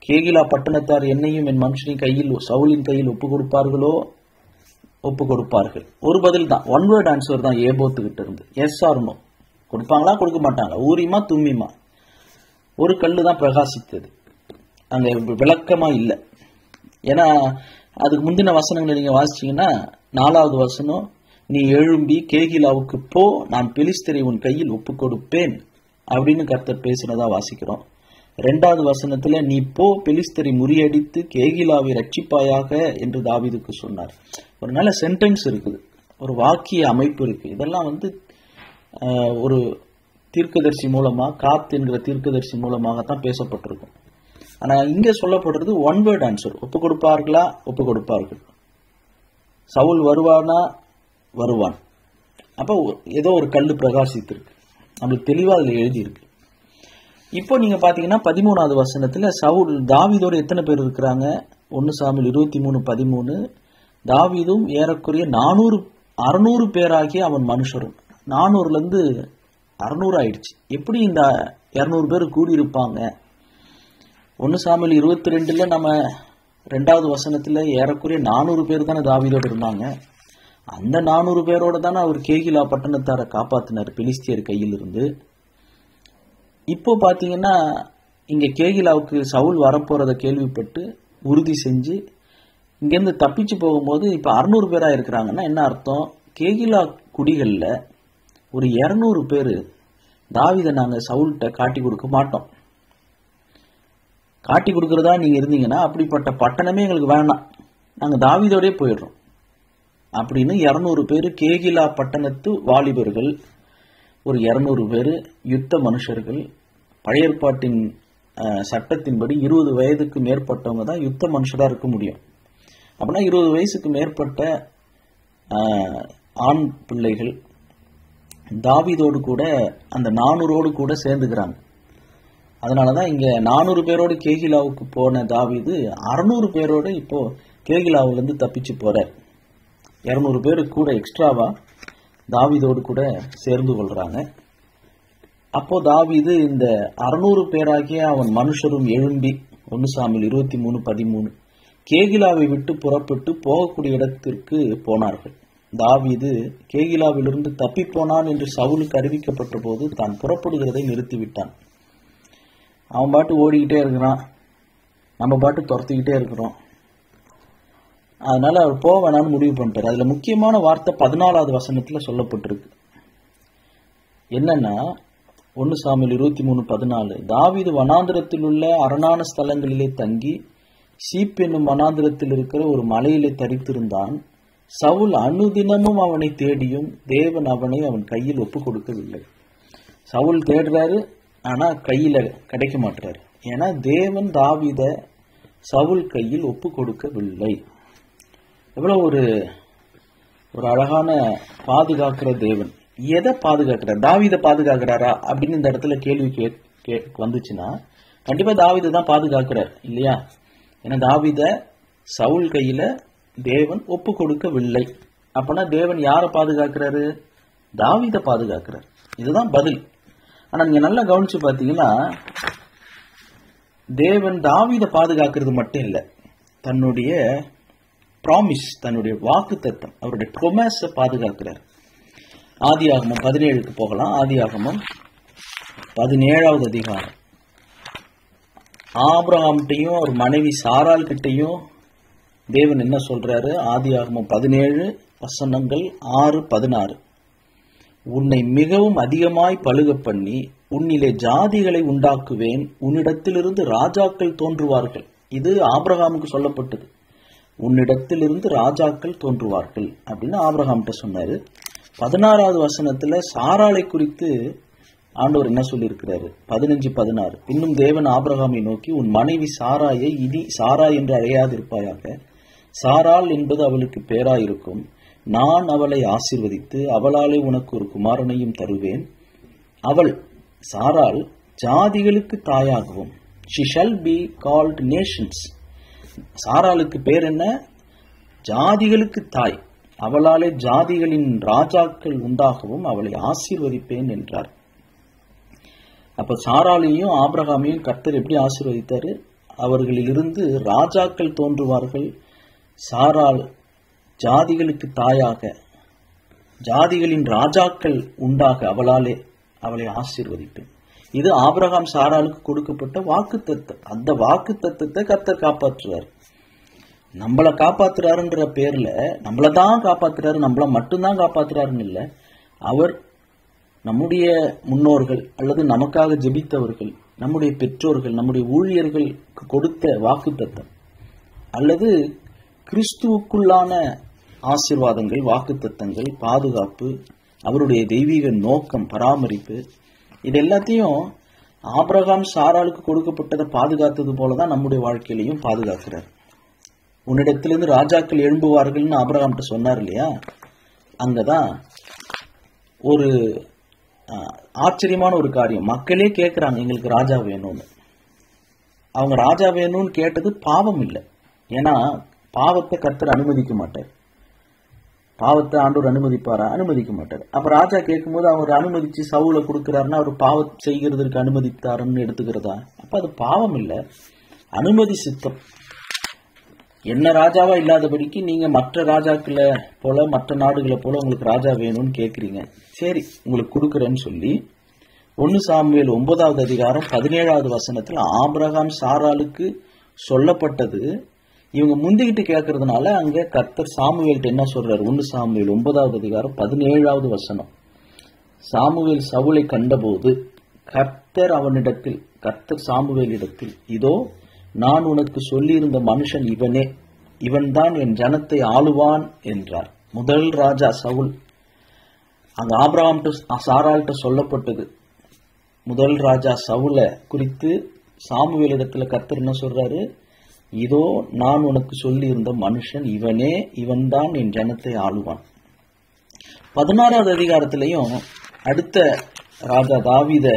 கேகிலா பட்டணத்தார் என்னையும் என் மனுஷனின் கையில் சவுலின் கையில் ஒப்பு கொடுப்பார்களோ ஒப்பு கொடுப்பார்கள். ஒரு பதில் தான், ஒன் வேர்ட் ஆன்சர் தான் ஏபோத்துக்கிட்ட இருந்து. எஸ் ஆர் நோ, கொடுப்பாங்களா கொடுக்க மாட்டாங்க, ஊரிமா தும்மிமா. ஒரு கல்லு தான் பிரகாசித்தது, அங்க விளக்கமா இல்லை. ஏன்னா அதுக்கு முந்தின வசனங்களை நீங்க வாசிச்சீங்கன்னா 4வது வசனம், நீ எழும்பி கேகிலாவுக்கு போ, நான் பெலிஸ்தரை உன் கையில் ஒப்பு கொடுப்பேன் அப்படின்னு கர்த்தர் பேசுனதா வாசிக்கிறோம். 2வது வசனத்துல, நீ போ பெலிஸ்தரை முறியடித்து கேகிலாவை ரட்சிப்பாயாக என்று தாவீதுக்கு சொன்னார். ஒரு நல்ல சென்டென்ஸ் இருக்குது, ஒரு வாக்கிய அமைப்பு இருக்கு. இதெல்லாம் ஒரு தீர்க்கதரிசி மூலமா, காத் என்கிற தீர்க்கதரிசி மூலமாகத்தான் பேசப்பட்டிருக்கும். ஆனா இங்க சொல்லப்படுறது ஒன் வேர்ட் ஆன்சர், ஒப்பு கொடுப்பார்களா ஒப்பு கொடுப்பார்கள். சவுல் வருவானா வருவான். அப்போ ஏதோ ஒரு கல்லு பிரகாசித்திருக்கு, நம்மளுக்கு தெளிவா அதுல எழுதி இருக்கு. இப்போ நீங்க பாத்தீங்கன்னா 13வது வசனத்துல சவுல் தாவீதோட எத்தனை பேர் இருக்கிறாங்க? 1 சாமுவேல் 23:13, தாவீதும் ஏறக்குறைய 600 பேராகிய அவன் மனுஷரும். 400ல இருந்து 600 ஆயிடுச்சு. எப்படி இந்த 200 பேர் கூடியிருப்பாங்க? 1 சாமுவேல் 22ல நம்ம 2வது வசனத்துல ஏறக்குறைய 400 பேர் தானே தாவீதோட இருந்தாங்க. அந்த 400 பேரோட தானே அவர் கேகிலா பட்டணத்தாரை காப்பாத்தினார் பெலிஸ்தியர் கையில் இருந்து. இப்போ பாத்தீங்கன்னா இங்க கேகிலாவுக்கு சவுல் வரப்போறத கேள்விப்பட்டு உறுதி செஞ்சு இங்கிருந்து தப்பிச்சு போகும்போது இப்ப 600 பேரா இருக்கிறாங்கன்னா என்ன அர்த்தம்? கேகிலா குடிகள்ல ஒரு 200 பேரு தாவீதை நாங்க சவுல்கிட்ட காட்டி கொடுக்க மாட்டோம், காட்டி கொடுக்கறதா நீங்க இருந்தீங்கன்னா அப்படிப்பட்ட பட்டணமே எங்களுக்கு வேணாம், நாங்க தாவீதோடே போயிடுறோம் அப்படின்னு 200 பேரு கேகிலா பட்டணத்து வாலிபர்கள், ஒரு 200 பேரு யுத்த மனுஷர்கள். பழைய ஏற்பாட்டின் சட்டத்தின்படி 20 வயதுக்கு மேற்பட்டவங்க தான் யுத்த மனுஷரா இருக்க முடியும். அப்படின்னா 20 வயசுக்கு மேற்பட்ட ஆண் பிள்ளைகள் தாவீதோடு கூட அந்த 400ஓடு கூட சேர்ந்துக்கிறாங்க. அதனாலதான் இங்க 400 பேரோடு கேகிலாவுக்கு போன தாவீது 600 பேரோடு இப்போ கேகிலாவில இருந்து தப்பிச்சு போறார். 200 பேரு கூட எக்ஸ்ட்ராவா தாவீதோடு கூட சேர்ந்து கொள்றாங்க. அப்போ தாவீது இந்த 600 பேராகிய அவன் மனுஷரும் எழும்பி 1 சாமுவேல் 23:13 கேகிலாவை விட்டு புறப்பட்டு போகக்கூடிய இடத்திற்கு போனார்கள். தாவீது கேகிலாவிலிருந்து தப்பி போனான் என்று சவுலுக்கு அறிவிக்கப்பட்ட போது தான் புறப்படுகிறதை நிறுத்திவிட்டான். அவன் பாட்டு ஓடிக்கிட்டே இருக்கிறான், நம்ம பாட்டு துரத்திக்கிட்டே இருக்கிறோம். அதனால அவர் போக வேணான்னு முடிவு பண்ணிட்டார். அதுல முக்கியமான வார்த்தை 14வது வசனத்துல சொல்லப்பட்டிருக்கு. என்னன்னா 1 சாமுவேல் 23:14, தாவீது வனாந்திரத்தில் உள்ள அரணான ஸ்தலங்களிலே தங்கி சீப் என்னும் வனாந்திரத்தில் இருக்கிற ஒரு மலையிலே தரித்திருந்தான். சவுல் அனுதினமும் அவனை தேடியும் தேவன் அவனை அவன் கையில் ஒப்பு கொடுக்கவில்லை. சவுல் தேடுறாரு, ஆனா கையில கிடைக்க மாட்டாரு. ஏன்னா தேவன் தாவீத சவுல் கையில் ஒப்பு கொடுக்கவில்லை. எவ்வளவு ஒரு அழகான பாதுகாக்கிற தேவன். எதை பாதுகாக்கிறார்? தாவீத பாதுகாக்கிறாரா அப்படின்னு இந்த இடத்துல கேள்வி வந்துச்சுன்னா கண்டிப்பா தாவீத தான் பாதுகாக்கிறார் இல்லையா? ஏன்னா தாவீத சவுல் கையில தேவன் ஒப்பு கொடுக்கவில்லை. அப்பனா தேவன் யாரை பாதுகாக்கிறாரு? தாவீத பாதுகாக்கிறார். இதுதான் பதில். ஆனா நீங்க நல்லா கவனிச்சு பாத்தீங்கன்னா தேவன் தாவீத பாதுகாக்கிறது மட்டும் இல்ல, தன்னுடைய ப்ராமிஸ், தன்னுடைய வாக்கு தத்தம், அவருடைய ப்ரொமிஸ பாதுகாக்கிறார். ஆதியாகமம் 17க்கு போகலாம். ஆதியாகமம் 17வது அதிகாரம். ஆபிரகாம்கிட்டையும் அவர் மனைவி சாராள் கிட்டையும் தேவன் என்ன சொல்றாரு? ஆதியாகமம் 17 வசனங்கள் 6-16. உன்னை மிகவும் அதிகமாய் பலுக பண்ணி உன்னிலே ஜாதிகளை உண்டாக்குவேன், உன்னிடத்திலிருந்து ராஜாக்கள் தோன்றுவார்கள். இது ஆபிரகாமுக்கு சொல்லப்பட்டது. உன்னிடத்திலிருந்து ராஜாக்கள் தோன்றுவார்கள் அப்படின்னு ஆபிரகாம்கிட்ட சொன்னாரு. 16வது வசனத்துல சாராளை குறித்து ஆண்டவர் என்ன சொல்லியிருக்கிறாரு? 15-16. இன்னும் தேவன் ஆபிரகாமை நோக்கி, உன் மனைவி சாராயை இனி சாரா என்று அழையாதிருப்பாயாக, சாராள் என்பது அவளுக்கு பேராயிருக்கும். நான் அவளை ஆசீர்வதித்து அவளாலே உனக்கு ஒரு குமாரனையும் தருவேன். அவள் சாராள் ஜாதிகளுக்கு தாயாகவும், she shall be called nations. சாராளுக்கு பேர் என்ன? ஜாதிகளுக்கு தாய். அவளாலே ஜாதிகளின் ராஜாக்கள் உண்டாகவும் அவளை ஆசீர்வதிப்பேன் என்றார். அப்ப சாராளையும் ஆபிரகாமையும் கர்த்தர் எப்படி ஆசீர்வதித்தாரு? அவர்களிலிருந்து ராஜாக்கள் தோன்றுவார்கள். சாராள் ஜாதிகளுக்கு தாயாக, ஜாதிகளின் ராஜாக்கள் உண்டாக அவளாலே அவளை ஆசீர்வதிப்பேன். இது ஆபிரகாம் சாராளுக்கு கொடுக்கப்பட்ட வாக்குத்தத்தம். அந்த வாக்குத்தத்தத்தை கர்த்தர் காப்பாற்றுறார். நம்மளை காப்பாத்துறாருன்ற பேர்ல நம்மளதான் காப்பாத்துறாரு, நம்மள மட்டும்தான் காப்பாத்துறாருன்னு இல்லை. அவர் நம்முடைய முன்னோர்கள் அல்லது நமக்காக ஜெபித்தவர்கள், நம்முடைய பெற்றோர்கள், நம்முடைய ஊழியர்களுக்கு கொடுத்த வாக்குத்தத்தம் அல்லது கிறிஸ்துவுக்குள்ளான ஆசீர்வாதங்கள், வாக்குத்தத்தங்கள், பாதுகாப்பு, அவருடைய தெய்வீக நோக்கம், பராமரிப்பு, இது எல்லாத்தையும் ஆபிரகாம் சாராளுக்கு கொடுக்கப்பட்டதை பாதுகாத்தது போலதான் நம்முடைய வாழ்க்கையிலையும் பாதுகாக்கிறார். உன்னிடத்திலிருந்து ராஜாக்கள் எழும்புவார்கள்னு ஆபிரகாம்கிட்ட சொன்னார் இல்லையா? அங்கதான் ஒரு ஆச்சரியமான ஒரு காரியம். மக்களே கேட்கிறாங்க, எங்களுக்கு ராஜா வேணும்னு. அவங்க ராஜா வேணும்னு கேட்டது பாவம் இல்லை. ஏன்னா பாவத்தை கர்த்தர் அனுமதிக்க மாட்டார். பாவத்தை ஆண்டவர் அனுமதிப்பாரா? அனுமதிக்க மாட்டார். அப்ப ராஜா கேட்கும் போது அவர் அனுமதிச்சு சவுலை கொடுக்கிறாருன்னா அவர் பாவம் செய்கிறதுக்கு அனுமதித்தாருன்னு எடுத்துக்கிறதா? அப்ப அது பாவம் இல்லை, அனுமதி சித்தம். என்ன ராஜாவா இல்லாதபடிக்கு நீங்க மற்ற ராஜாக்களை போல, மற்ற நாடுகளை போல உங்களுக்கு ராஜா வேணும்னு கேட்குறீங்க. சரி, உங்களுக்கு கொடுக்குறேன்னு சொல்லி 1 சாமுவேல் 9வது அதிகாரம் 17வது வசனத்தில் ஆபிரகாம் சாராளுக்கு சொல்லப்பட்டது இவங்க முந்திக்கிட்டு கேட்கறதுனால அங்க கர்த்தர் சாமுவேல்கிட்ட என்ன சொல்றாரு? 1 சாமுவேல் 9வது அதிகாரம் 17வது வசனம். சாமுவேல் சவுலை கண்டபோது கர்த்தர் சாமுவேலிடத்தில், இதோ நான் உனக்கு சொல்லியிருந்த மனுஷன் இவனே, இவன்தான் என் ஜனத்தை ஆளுவான் என்றார். முதல் ராஜா சவுல். அங்க ஆபிரகாம் சாராள்கிட்ட சொல்லப்பட்டது. முதல் ராஜா சவுலை குறித்து சாமுவேலிடத்துல கர்த்தர் என்ன சொல்றாரு? இதோ நான் உனக்கு சொல்லி இருந்த மனுஷன் இவனே, இவன்தான் என் ஜனத்தை ஆளுவான். 16வது அதிகாரத்திலையும் அடுத்த ராஜா தாவீத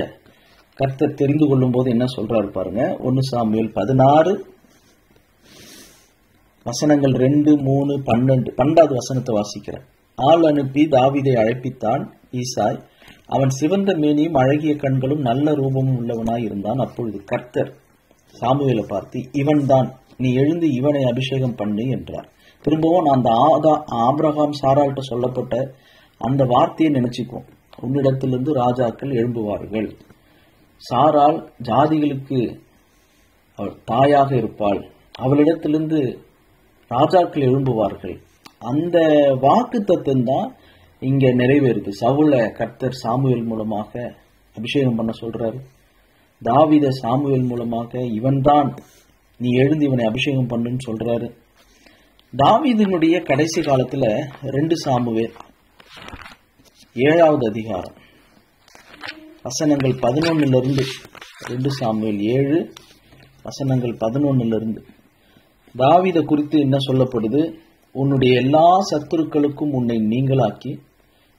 கர்த்தர் தெரிந்து கொள்ளும் போது என்ன சொல்றாரு பாருங்க. 1 சாமுவேல் 16 வசனங்கள் 2, 3, 12வது வசனத்தை வாசிக்கிறேன். ஆள் அனுப்பி தாவீதை அழைப்பித்தான் ஈசாய். அவன் சிவந்த மேனியும் அழகிய கண்களும் நல்ல ரூபமும் உள்ளவனாய் இருந்தான். அப்பொழுது கர்த்தர் சாமுவேலை பார்த்து, இவன் தான், நீ எழுந்து இவனை அபிஷேகம் பண்ணு என்றார். திரும்பவும் அந்த ஆபிரகாம் சாராள்கிட்ட சொல்லப்பட்ட அந்த வார்த்தையை நினைச்சுக்குவோம். உன்னிடத்திலிருந்து ராஜாக்கள் எழும்புவார்கள். சாராள் ஜாதிகளுக்கு அவள் தாயாக இருப்பாள். அவளிடத்திலிருந்து ராஜாக்கள் எழும்புவார்கள். அந்த வாக்கு தத்துவம் தான் இங்க நிறைவேறுது. சவுல கர்த்தர் சாமுவேல் மூலமாக அபிஷேகம் பண்ண சொல்றாரு. தாவீத சாமுவேல் மூலமாக இவன்தான், நீ எழுந்து இவனை அபிஷேகம் பண்ணுன்னு சொல்றாரு. தாவீதினுடைய கடைசி காலத்துல 2 சாமுவேல் 7வது அதிகாரம் வசனங்கள் 11 2 சாமுவேல் 7 வசனங்கள் 11 தாவீத குறித்து என்ன சொல்லப்படுது? உன்னுடைய எல்லா சத்துருக்களுக்கும் உன்னை நீங்களாக்கி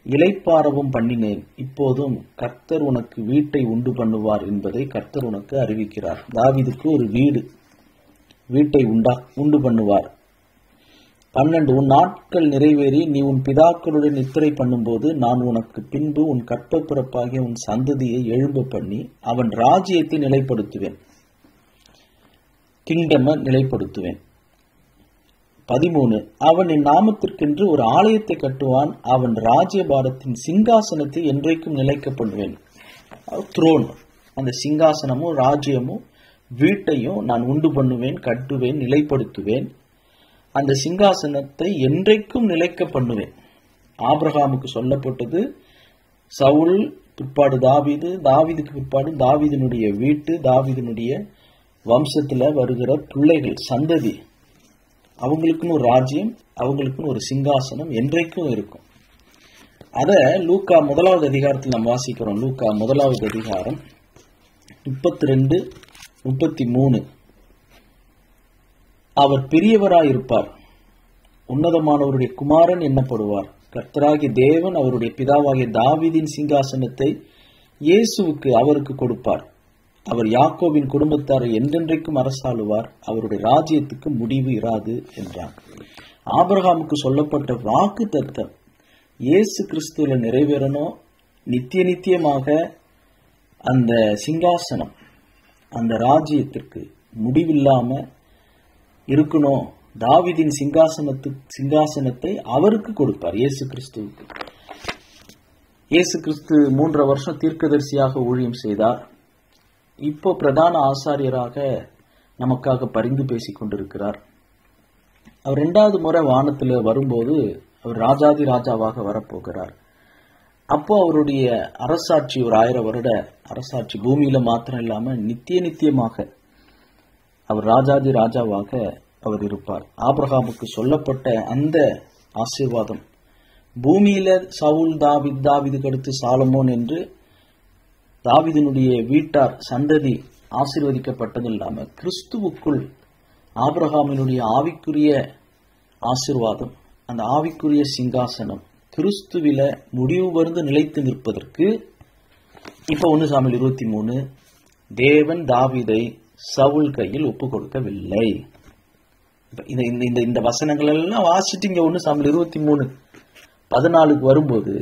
இளைப்பாறவும் பண்ணினேன். இப்போதும் கர்த்தர் உனக்கு வீட்டை உண்டு பண்ணுவார் என்பதை கர்த்தர் உனக்கு அறிவிக்கிறார். தாவீதுக்கு ஒரு வீட்டை உண்டு பண்ணுவார். 12 உன் நாட்கள் நிறைவேறி நீ உன் பிதாக்களுடன் நித்திரை பண்ணும்போது நான் உனக்கு பின்பு உன் கற்பப்பிறப்பாகிய உன் சந்ததியை எழும்ப பண்ணி அவன் ராஜ்யத்தை நிலைப்படுத்துவேன், கிங்டமை நிலைப்படுத்துவேன். 13 அவன் என் நாமத்திற்கென்று ஒரு ஆலயத்தை கட்டுவான். அவன் ராஜ்யபாரத்தின் சிங்காசனத்தை என்றைக்கும் நிலைக்க பண்ணுவேன். த்ரோன், அந்த சிங்காசனமும் ராஜ்யமும் வீட்டையும் நான் உண்டு பண்ணுவேன், கட்டுவேன், நிலைப்படுத்துவேன். அந்த சிங்காசனத்தை என்றைக்கும் நிலைக்க பண்ணுவேன். ஆபிரகாமுக்கு சொல்லப்பட்டது சவுல் பிற்பாடு தாவீது, தாவீதுக்கு பிற்பாடு தாவீதினுடைய வீட்டு, தாவீதினுடைய வம்சத்துல வருகிற பிள்ளைகள், சந்ததி, அவங்களுக்குன்னு ஒரு ராஜ்யம், அவங்களுக்குன்னு ஒரு சிங்காசனம் என்றைக்கும் இருக்கும். அத லூக்கா 1வது அதிகாரத்தில் நம்ம வாசிக்கிறோம். லூக்கா 1வது அதிகாரம் 32, 33 அவர் பெரியவராயிருப்பார், உன்னதமானவருடைய குமாரன் என்னப்படுவார். கர்த்தராகிய தேவன் அவருடைய பிதாவாகிய தாவீதின் சிங்காசனத்தை இயேசுவுக்கு அவருக்கு கொடுப்பார். அவர் யாக்கோபின் குடும்பத்தாரை என்றென்றைக்கும் அரசாளுவார். அவருடைய ராஜ்யத்துக்கு முடிவு இராது என்றார். ஆபிரகாமுக்கு சொல்லப்பட்ட வாக்கு தத்தம் இயேசு கிறிஸ்துவில நிறைவேறணும். நித்திய நித்தியமாக அந்த சிங்காசனம், அந்த ராஜ்யத்திற்கு முடிவில்லாம இருக்கணும். தாவீதின் சிங்காசனத்தை அவருக்கு கொடுப்பார், இயேசு கிறிஸ்துவுக்கு. இயேசு கிறிஸ்து 3 வருஷம் தீர்க்கதரிசியாக ஊழியம் செய்தார். இப்போ பிரதான ஆசாரியராக நமக்காக பரிந்து பேசிக் கொண்டிருக்கிறார். அவர் 2வது முறை வானத்தில் வரும்போது அவர் ராஜாதி ராஜாவாக வரப்போகிறார். அப்போ அவருடைய அரசாட்சி ஒரு 1000 வருட அரசாட்சி பூமியில மாத்திரம் இல்லாம நித்திய நித்தியமாக அவர் ராஜாதி ராஜாவாக அவர் இருப்பார். ஆபிரகாமுக்கு சொல்லப்பட்ட அந்த ஆசீர்வாதம் பூமியில சவுல், தாவீதுக்கு அடுத்து சாலமோன் என்று தாவீதினுடைய வீட்டார் சந்ததி ஆசீர்வதிக்கப்பட்டது இல்லாம கிறிஸ்துவுக்குள் ஆபிரகாமினுடைய ஆவிக்குரிய ஆசீர்வாதம், அந்த ஆவிக்குரிய சிங்காசனம் கிறிஸ்துவில முடிவு வந்து நிலைத்து நிற்பதற்கு இப்ப 1 சாமுவேல் 23 தேவன் தாவீதை சவுல் கையில் ஒப்பு கொடுக்கவில்லை. இந்த வசனங்கள் எல்லாம் வாசிட்டு இங்க 1 சாமுவேல் 23:14 வரும்போது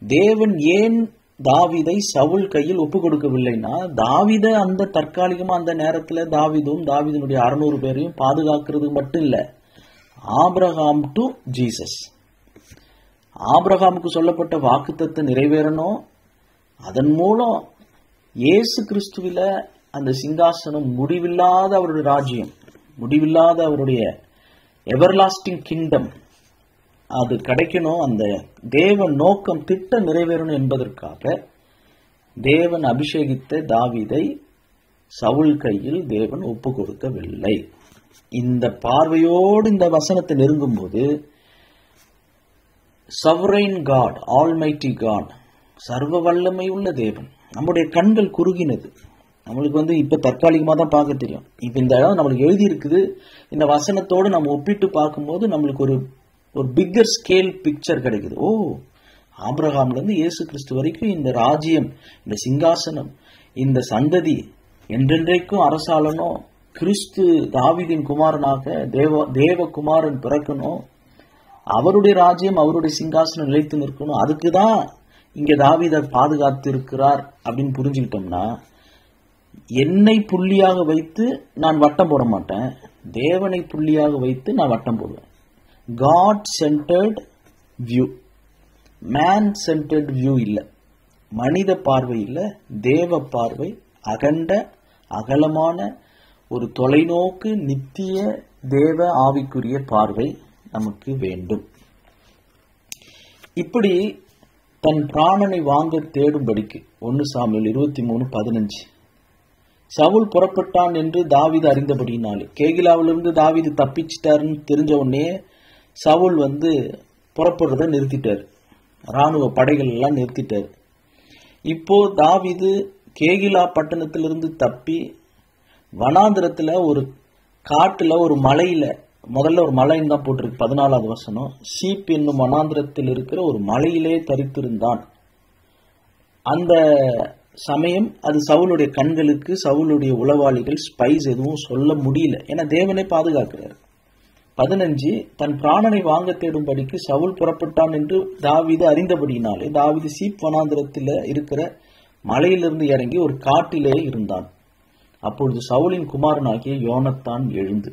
தேவன் ஏன் தாவீதை சவுல் கையில் ஒப்பு கொடுக்கவில்லைன்னா, தாவீத அந்த தற்காலிகமா அந்த நேரத்துல தாவீதினுடைய 600 பேரையும் பாதுகாக்கிறது மட்டும் இல்ல, ஆபிரகாம் டு ஜீசஸ், ஆபிரகாமுக்கு சொல்லப்பட்ட வாக்குத்தத்தம் நிறைவேறணும். அதன் மூலம் இயேசு கிறிஸ்துவில அந்த சிங்காசனம், முடிவில்லாத அவருடைய ராஜ்யம், முடிவில்லாத அவருடைய எவர்லாஸ்டிங் கிங்டம் அது கிடைக்கணும். அந்த தேவன் நோக்கம் திட்டம் நிறைவேறணும் என்பதற்காக தேவன் அபிஷேகித்த தாவீதை சவுல் கையில் தேவன் ஒப்பு கொடுக்கவில்லை. இந்த பார்வையோடு இந்த வசனத்தை நெருங்கும் போது sovereign God, almighty God, சர்வ வல்லமை உள்ள தேவன், நம்முடைய கண்கள் குறுகினது. நம்மளுக்கு இப்ப தற்காலிகமா தான் பார்க்க தெரியும். இப்ப இந்த இடம் நம்மளுக்கு எழுதி இருக்குது. இந்த வசனத்தோடு நம்ம ஒப்பிட்டு பார்க்கும்போது நம்மளுக்கு ஒரு பிக்கர் ஸ்கேல் பிக்சர் கிடைக்குது. ஓ, ஆபிரகாம்ல இருந்து இயேசு கிறிஸ்து வரைக்கும் இந்த ராஜ்யம், இந்த சிங்காசனம், இந்த சந்ததி என்றென்றைக்கும் அரசாளனும், கிறிஸ்து தாவீதின் குமாரனாக தேவகுமாரன் பிறக்கணும், அவருடைய ராஜ்யம் அவருடைய சிங்காசனம் நிலைத்து நிற்கணும். அதுக்குதான் இங்க தாவீதை பாதுகாத்து இருக்கிறார் அப்படின்னு புரிஞ்சுக்கிட்டோம்னா, என்னை புள்ளியாக வைத்து நான் வட்டம் போட மாட்டேன், தேவனை புள்ளியாக வைத்து நான் வட்டம் போடுவேன். God centered view, man centered view இல்ல, மனித பார்வை இல்ல, தேவ பார்வை, அகண்ட அகலமான ஒரு தொலைநோக்கு நித்திய தேவ ஆவிக்குரிய பார்வை நமக்கு வேண்டும். இப்படி தன் பிராணனை வாங்க தேடும்படிக்கு 1 சாமுவேல் 23:15 சவுல் புறப்பட்டான் என்று தாவீது அறிந்தபடினாலே, கேகிலாவிலிருந்து தாவீது தப்பிச்சிட்டாருன்னு தெரிஞ்ச உடனே சவுல் புறப்படுறத நிறுத்திட்டார், ராணுவ படைகள் எல்லாம் நிறுத்திட்டார். இப்போ தாவீது கேகிலா பட்டணத்திலிருந்து தப்பி வனாந்திரத்துல ஒரு காட்டுல ஒரு மலையில, முதல்ல ஒரு மலைன்னு தான் போட்டிருக்கு 14வது வசனம், சீப் என்னும் வனாந்திரத்தில் இருக்கிற ஒரு மலையிலே தரித்திருந்தான். அந்த சமயம் அது சவுளுடைய கண்களுக்கு, சவுளுடைய உளவாளிகள் ஸ்பைஸ் எதுவும் சொல்ல முடியல, ஏன்னா தேவனை பாதுகாக்கிறார். 15 தன் பிராணனை வாங்க தேடும்படிக்கு சவுல் புறப்பட்டான் என்று தாவீது அறிந்தபடியினாலே தாவீது சீப் வனாந்திரத்தில் இருக்கிற மலையிலிருந்து இறங்கி ஒரு காட்டிலே இருந்தான். அப்பொழுது சவுலின் குமாரனாகிய யோனத்தான் எழுந்து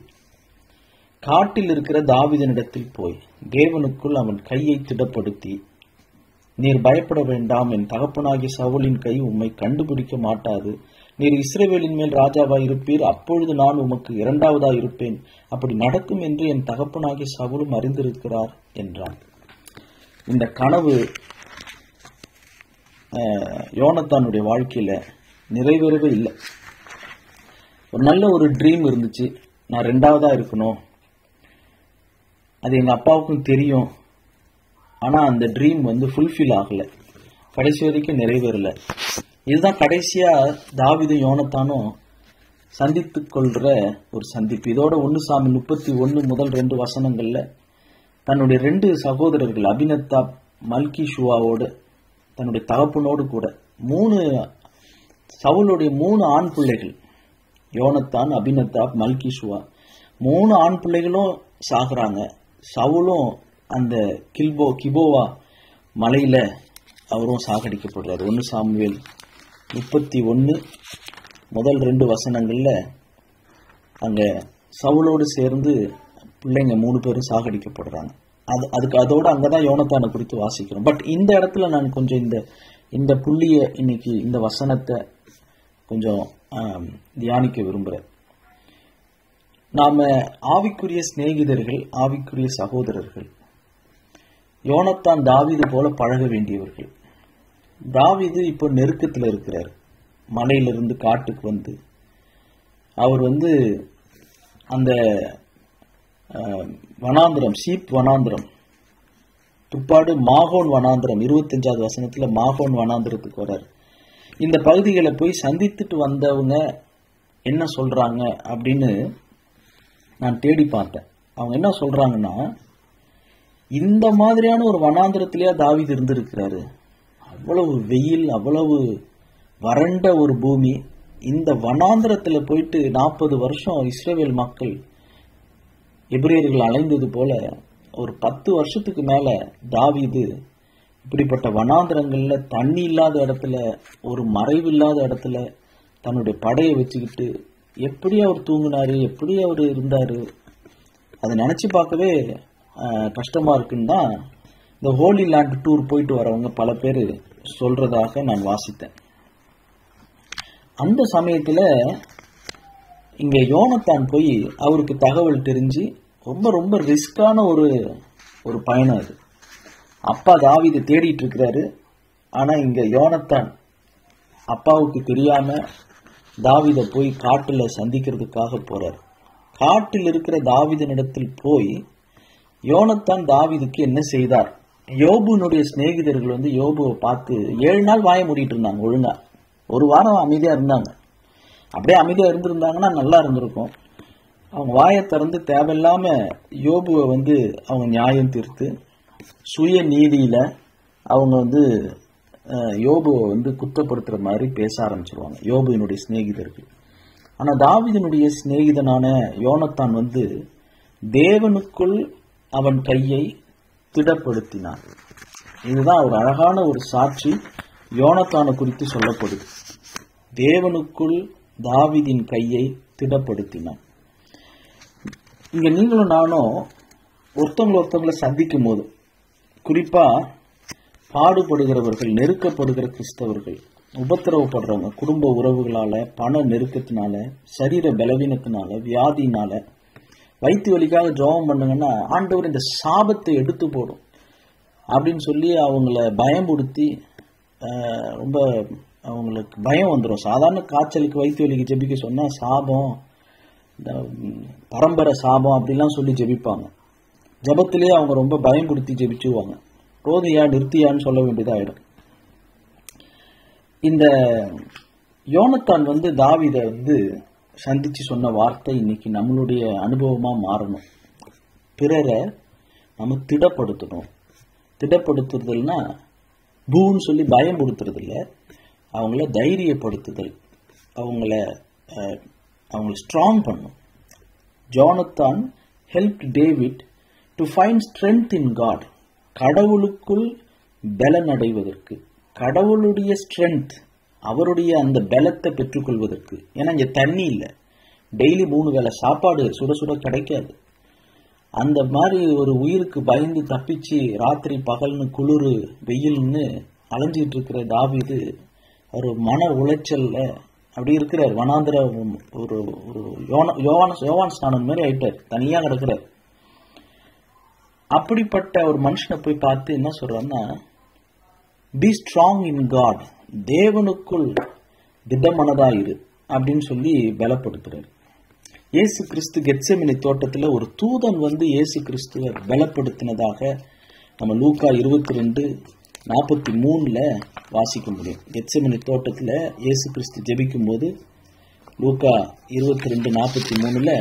காட்டில் இருக்கிற தாவீதினிடத்தில் போய் தேவனுக்குள் அவன் கையை திடப்படுத்தி, நீர் பயப்பட வேண்டாம், என் தகப்பனாகிய சவுலின் கை உம்மை கண்டுபிடிக்க மாட்டாது, நீர் இஸ்ரவேலின் மேல் ராஜாவாய் இருப்பீர், அப்பொழுது நான் உமக்கு 2வதாய் இருப்பேன், அப்படி நடக்கும் என்று என் தகப்பனாகிய சவுலும் அறிந்திருக்கிறார் என்றான். இந்த கனவு யோனத்தானுடைய வாழ்க்கையில நிறைவேறவே இல்லை. ஒரு நல்ல ஒரு ட்ரீம் இருந்துச்சு, நான் 2வதா இருக்கணும், அது எங்க அப்பாவுக்கும் தெரியும், ஆனா அந்த ட்ரீம் ஃபுல்ஃபில் ஆகல, கடைசி வரைக்கும் நிறைவேறல. இதுதான் கடைசியா தாவீதும் யோனத்தானும் சந்தித்துக் கொள்ற ஒரு சந்திப்பு. இதோட 1 சாமுவேல் 31 முதல் 2 வசனங்கள்ல தன்னுடைய 2 சகோதரர்கள் அபினத்தாப் மல்கிஷுவாவோடு தன்னுடைய தகப்பனோடு கூட 3 சவுலுடைய 3 ஆண் பிள்ளைகள், யோனத்தான், அபினத்தாப், மல்கிஷுவா, 3 ஆண் பிள்ளைகளும் சாகுறாங்க. சவுலும் அந்த கிபோவா மலையில அவரும் சாகடிக்கப்படுறாரு. 1 சாமுவேல் 31 முதல் 2 வசனங்கள்ல அங்க சவுலோடு சேர்ந்து பிள்ளைங்க 3 பேரும் சாகடிக்கப்படுறாங்க. அதோட அங்கதான் யோனத்தானை குறித்து வாசிக்கிறோம். பட் இந்த இடத்துல நான் கொஞ்சம் இந்த புள்ளிய இன்னைக்கு இந்த வசனத்தை கொஞ்சம் தியானிக்க விரும்புறேன். நாம ஆவிக்குரிய சிநேகிதர்கள், ஆவிக்குரிய சகோதரர்கள். யோனத்தான் தாவீது போல பழக வேண்டியவர்கள். தாவீது இப்போ நெருக்கத்தில் இருக்கிறார். மலையிலிருந்து காட்டுக்கு வந்து அவர் அந்த வனாந்திரம், சீப் வனாந்திரம், துப்பாடு மாகோன் வனாந்திரம், 25வது வசனத்துல மாகோன் வனாந்திரத்துக்கு வர்றார். இந்த பகுதிகளை போய் சந்தித்துட்டு வந்தவங்க என்ன சொல்றாங்க அப்படின்னு நான் தேடி பார்த்தேன். அவங்க என்ன சொல்றாங்கன்னா, இந்த மாதிரியான ஒரு வனாந்திரத்திலேயே தாவீது இருந்திருக்கிறாரு. அவ்வளவு வெயில், அவ்வளவு வறண்ட ஒரு பூமி. இந்த வனாந்திரத்துல போயிட்டு 40 வருஷம் இஸ்ரவேல் மக்கள் எபிரேயர்கள் அலைந்தது போல ஒரு 10 வருஷத்துக்கு மேல தாவீது இப்படிப்பட்ட வனாந்திரங்கள்ல, தண்ணி இல்லாத இடத்துல, ஒரு மறைவு இல்லாத இடத்துல தன்னுடைய படையை வச்சுக்கிட்டு எப்படி அவர் தூங்கினாரு, எப்படி அவர் இருந்தாரு, அதை நினைச்சு பார்க்கவே கஷ்டமா இருக்குன்னு தான் இந்த ஹோலி லேண்ட் டூர் போயிட்டு வரவங்க பல பேர் சொல்றதாக நான் வாசித்தேன். அந்த சமயத்துல இங்க யோனத்தான் போய் அவருக்கு தகவல் தெரிஞ்சு ரொம்ப ரொம்ப ரிஸ்கான ஒரு பயணம் அது. அப்பா தாவீதை தேடிட்டு இருக்கிறாரு. ஆனா இங்க யோனத்தான் அப்பாவுக்கு தெரியாம தாவீதை போய் காட்டுல சந்திக்கிறதுக்காக போறாரு. காட்டில் இருக்கிற தாவீதினிடத்தில் போய் யோனத்தான் தாவீதுக்கு என்ன செய்தார்? யோபுனுடைய சிநேகிதர்கள் யோபுவை பார்த்து 7 நாள் வாய மூடிட்டு இருந்தாங்க. ஒழுங்கா 1 வாரம் அமைதியா இருந்தாங்க. அப்படியே அமைதியா இருந்திருந்தாங்கன்னா நல்லா இருந்திருக்கும். அவங்க வாயை திறந்து தேவையில்லாம யோபுவை அவங்க நியாயம் தீர்த்து சுய நீதியில அவங்க யோபுவை குற்றப்படுத்துற மாதிரி பேச ஆரம்பிச்சிருவாங்க யோபுவினுடைய சிநேகிதர்கள். ஆனா தாவீதினுடைய சிநேகிதனான யோனத்தான் தேவனுக்குள் அவன் கையை திடப்படுத்தினான். இதுதான் ஒரு அழகான ஒரு சாட்சி யோனத்தானை குறித்து சொல்லப்படுது. தேவனுக்குள் தாவீதின் கையை திடப்படுத்தினான். இங்க நீங்களும் நானும் ஒருத்தவங்களை சந்திக்கும் போது, குறிப்பா பாடுபடுகிறவர்கள், நெருக்கப்படுகிற கிறிஸ்தவர்கள், உபத்திரவப்படுறவங்க, குடும்ப உறவுகளால, பண நெருக்கத்தினால, சரீர பலவீனத்தினால, வியாதினால, வயிற்று வலிக்காக ஜெபம் பண்ணுங்கன்னா ஆண்டவர் இந்த சாபத்தை எடுத்து போடும் அப்படின்னு சொல்லி அவங்கள பயமுறுத்தி ரொம்ப அவங்களுக்கு பயம் வந்துடும். சாதாரண காய்ச்சலுக்கு, வயிற்று வலிக்கு ஜெபிக்க சொன்னா சாபம், பரம்பரை சாபம் அப்படிலாம் சொல்லி ஜெபிப்பாங்க. ஜபத்திலேயே அவங்க ரொம்ப பயமுறுத்தி ஜெபிச்சுவாங்க. போதையா நிறுத்தியான்னு சொல்ல வேண்டியதாயிடும். இந்த யோனத்தான் தாவீதை சந்திச்சு சொன்ன வார்த்தை இன்னைக்கு நம்மளுடைய அனுபவமா மாறணும். பிறரை நம்ம திடப்படுத்தணும். திடப்படுத்துறதுன்னா பூன்னு சொல்லி பயமுறுத்துறது இல்லை, அவங்கள தைரியப்படுத்துதல், அவங்கள ஸ்ட்ராங் பண்ணும். Jonathan help David to find strength in God. கடவுளுக்குள் பலன் அடைவதற்கு, கடவுளுடைய ஸ்ட்ரென்த், அவருடைய அந்த பலத்தை பெற்றுக்கொள்வதற்கு. ஏன்னா இங்க தண்ணி இல்லை, டெய்லி 3 வேளை சாப்பாடு சுட சுட கிடைக்காது. அந்த மாதிரி ஒரு உயிருக்கு பயந்து தப்பிச்சு ராத்திரி பகல்னு குளிர் வெயில்னு அலைஞ்சிட்டு இருக்கிற தாவீது ஒரு மன உளைச்சல்ல அப்படி இருக்கிறார். வனாந்திர ஒரு யோவான் ஸ்நானம் மாதிரி ஆயிட்டார், தனியா கிடக்கிறார். அப்படிப்பட்ட ஒரு மனுஷனை போய் பார்த்து என்ன சொல்றான்னா, பி ஸ்ட்ராங் இன் காட், தேவனுக்குள் திடமனதாயிரு அப்படின்னு சொல்லி பலப்படுத்துறாரு. இயேசு கிறிஸ்து கெத்செமனி தோட்டத்துல ஒரு தூதன் இயேசு கிறிஸ்துவை பலப்படுத்தினதாக நம்ம லூக்கா 22:43 வாசிக்க முடியும். கெத்செமனி தோட்டத்துல இயேசு கிறிஸ்து ஜெபிக்கும் போது லூக்கா 22:43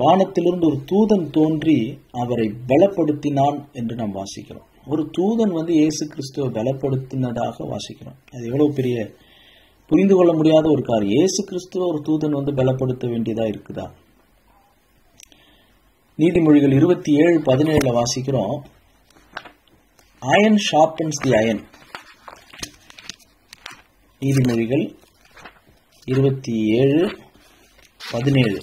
வானத்திலிருந்து ஒரு தூதன் தோன்றி அவரை பலப்படுத்தினான் என்று நாம் வாசிக்கிறோம். ஒரு தூதன் இயேசு கிறிஸ்துவை பலப்படுத்தினதாக வாசிக்கிறோம். அது எவ்வளவு பெரிய புரிந்து கொள்ள முடியாத ஒரு காரியம். இயேசு கிறிஸ்துவ ஒரு தூதன் பலப்படுத்த வேண்டியதா இருக்குதா? நீதிமொழிகள் 27:17 வாசிக்கிறோம். அயன் ஷார்பன்ஸ் தி அயன். நீதிமொழிகள் 27:17.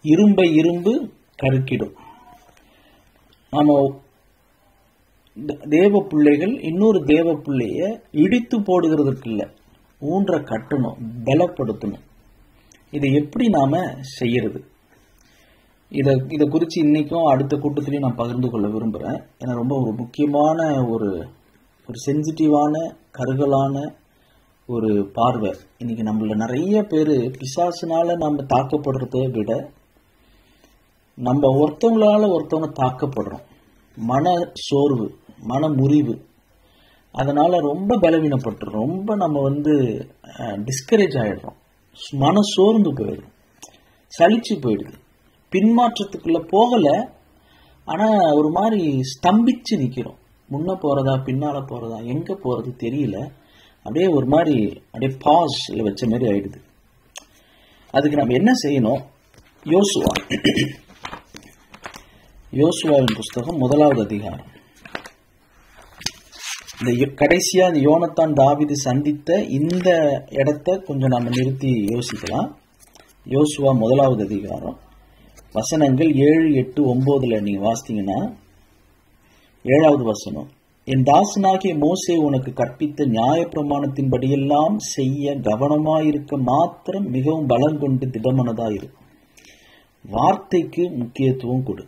இரும்பை இரும்பு கருக்கிடும். நாம தேவ பிள்ளைகள் இன்னொரு தேவ பிள்ளைய இடித்து போடுகிறதுக்கு இல்ல, ஊன்ற கட்டணும், பலப்படுத்தணும். இதை எப்படி நாம செய்யறது? இத குறித்து இன்னைக்கும் அடுத்த கூட்டத்திலையும் நான் பகிர்ந்து கொள்ள விரும்புறேன். ஏன்னா ரொம்ப ஒரு முக்கியமான ஒரு சென்சிட்டிவான கருகலான ஒரு பார்வை. இன்னைக்கு நம்மள நிறைய பேர் பிசாசுனால நம்ம தாக்கப்படுறதை விட நம்ம ஒருத்தவங்க தாக்கப்படுறோம். மன சோர்வு, மன முறிவு, அதனால ரொம்ப பலவீனப்பட்டுறோம். ரொம்ப நம்ம டிஸ்கரேஜ் ஆயிடுறோம், மன சோர்ந்து போயிடுறோம், சலிச்சு போயிடுது. பின்மாற்றத்துக்குள்ள போகல, ஆனா ஒரு மாதிரி ஸ்தம்பிச்சு நிக்கிறோம். முன்ன போறதா பின்னால போறதா எங்க போறது தெரியல. அப்படியே ஒரு மாதிரி அப்படியே பாஸ்ல வச்ச மாதிரி ஆயிடுது. அதுக்கு நம்ம என்ன செய்யணும்? யோசுவாவின் புஸ்தகம் 1வது அதிகாரம். இந்த கடைசியா இந்த யோனத்தான் தாவீது சந்தித்த இந்த இடத்தை கொஞ்சம் நம்ம நிறுத்தி யோசிக்கலாம். யோசுவா 1வது அதிகாரம் வசனங்கள் 7, 8, 9 நீங்க வாசித்தீங்கன்னா 7வது வசனம். என் தாசனாகிய மோசே உனக்கு கற்பித்த நியாய பிரமாணத்தின்படியெல்லாம் செய்ய கவனமாயிருக்க மாத்திரம் மிகவும் பலம் கொண்டு திடமனதாயிரு. வார்த்தைக்கு முக்கியத்துவம் கொடு.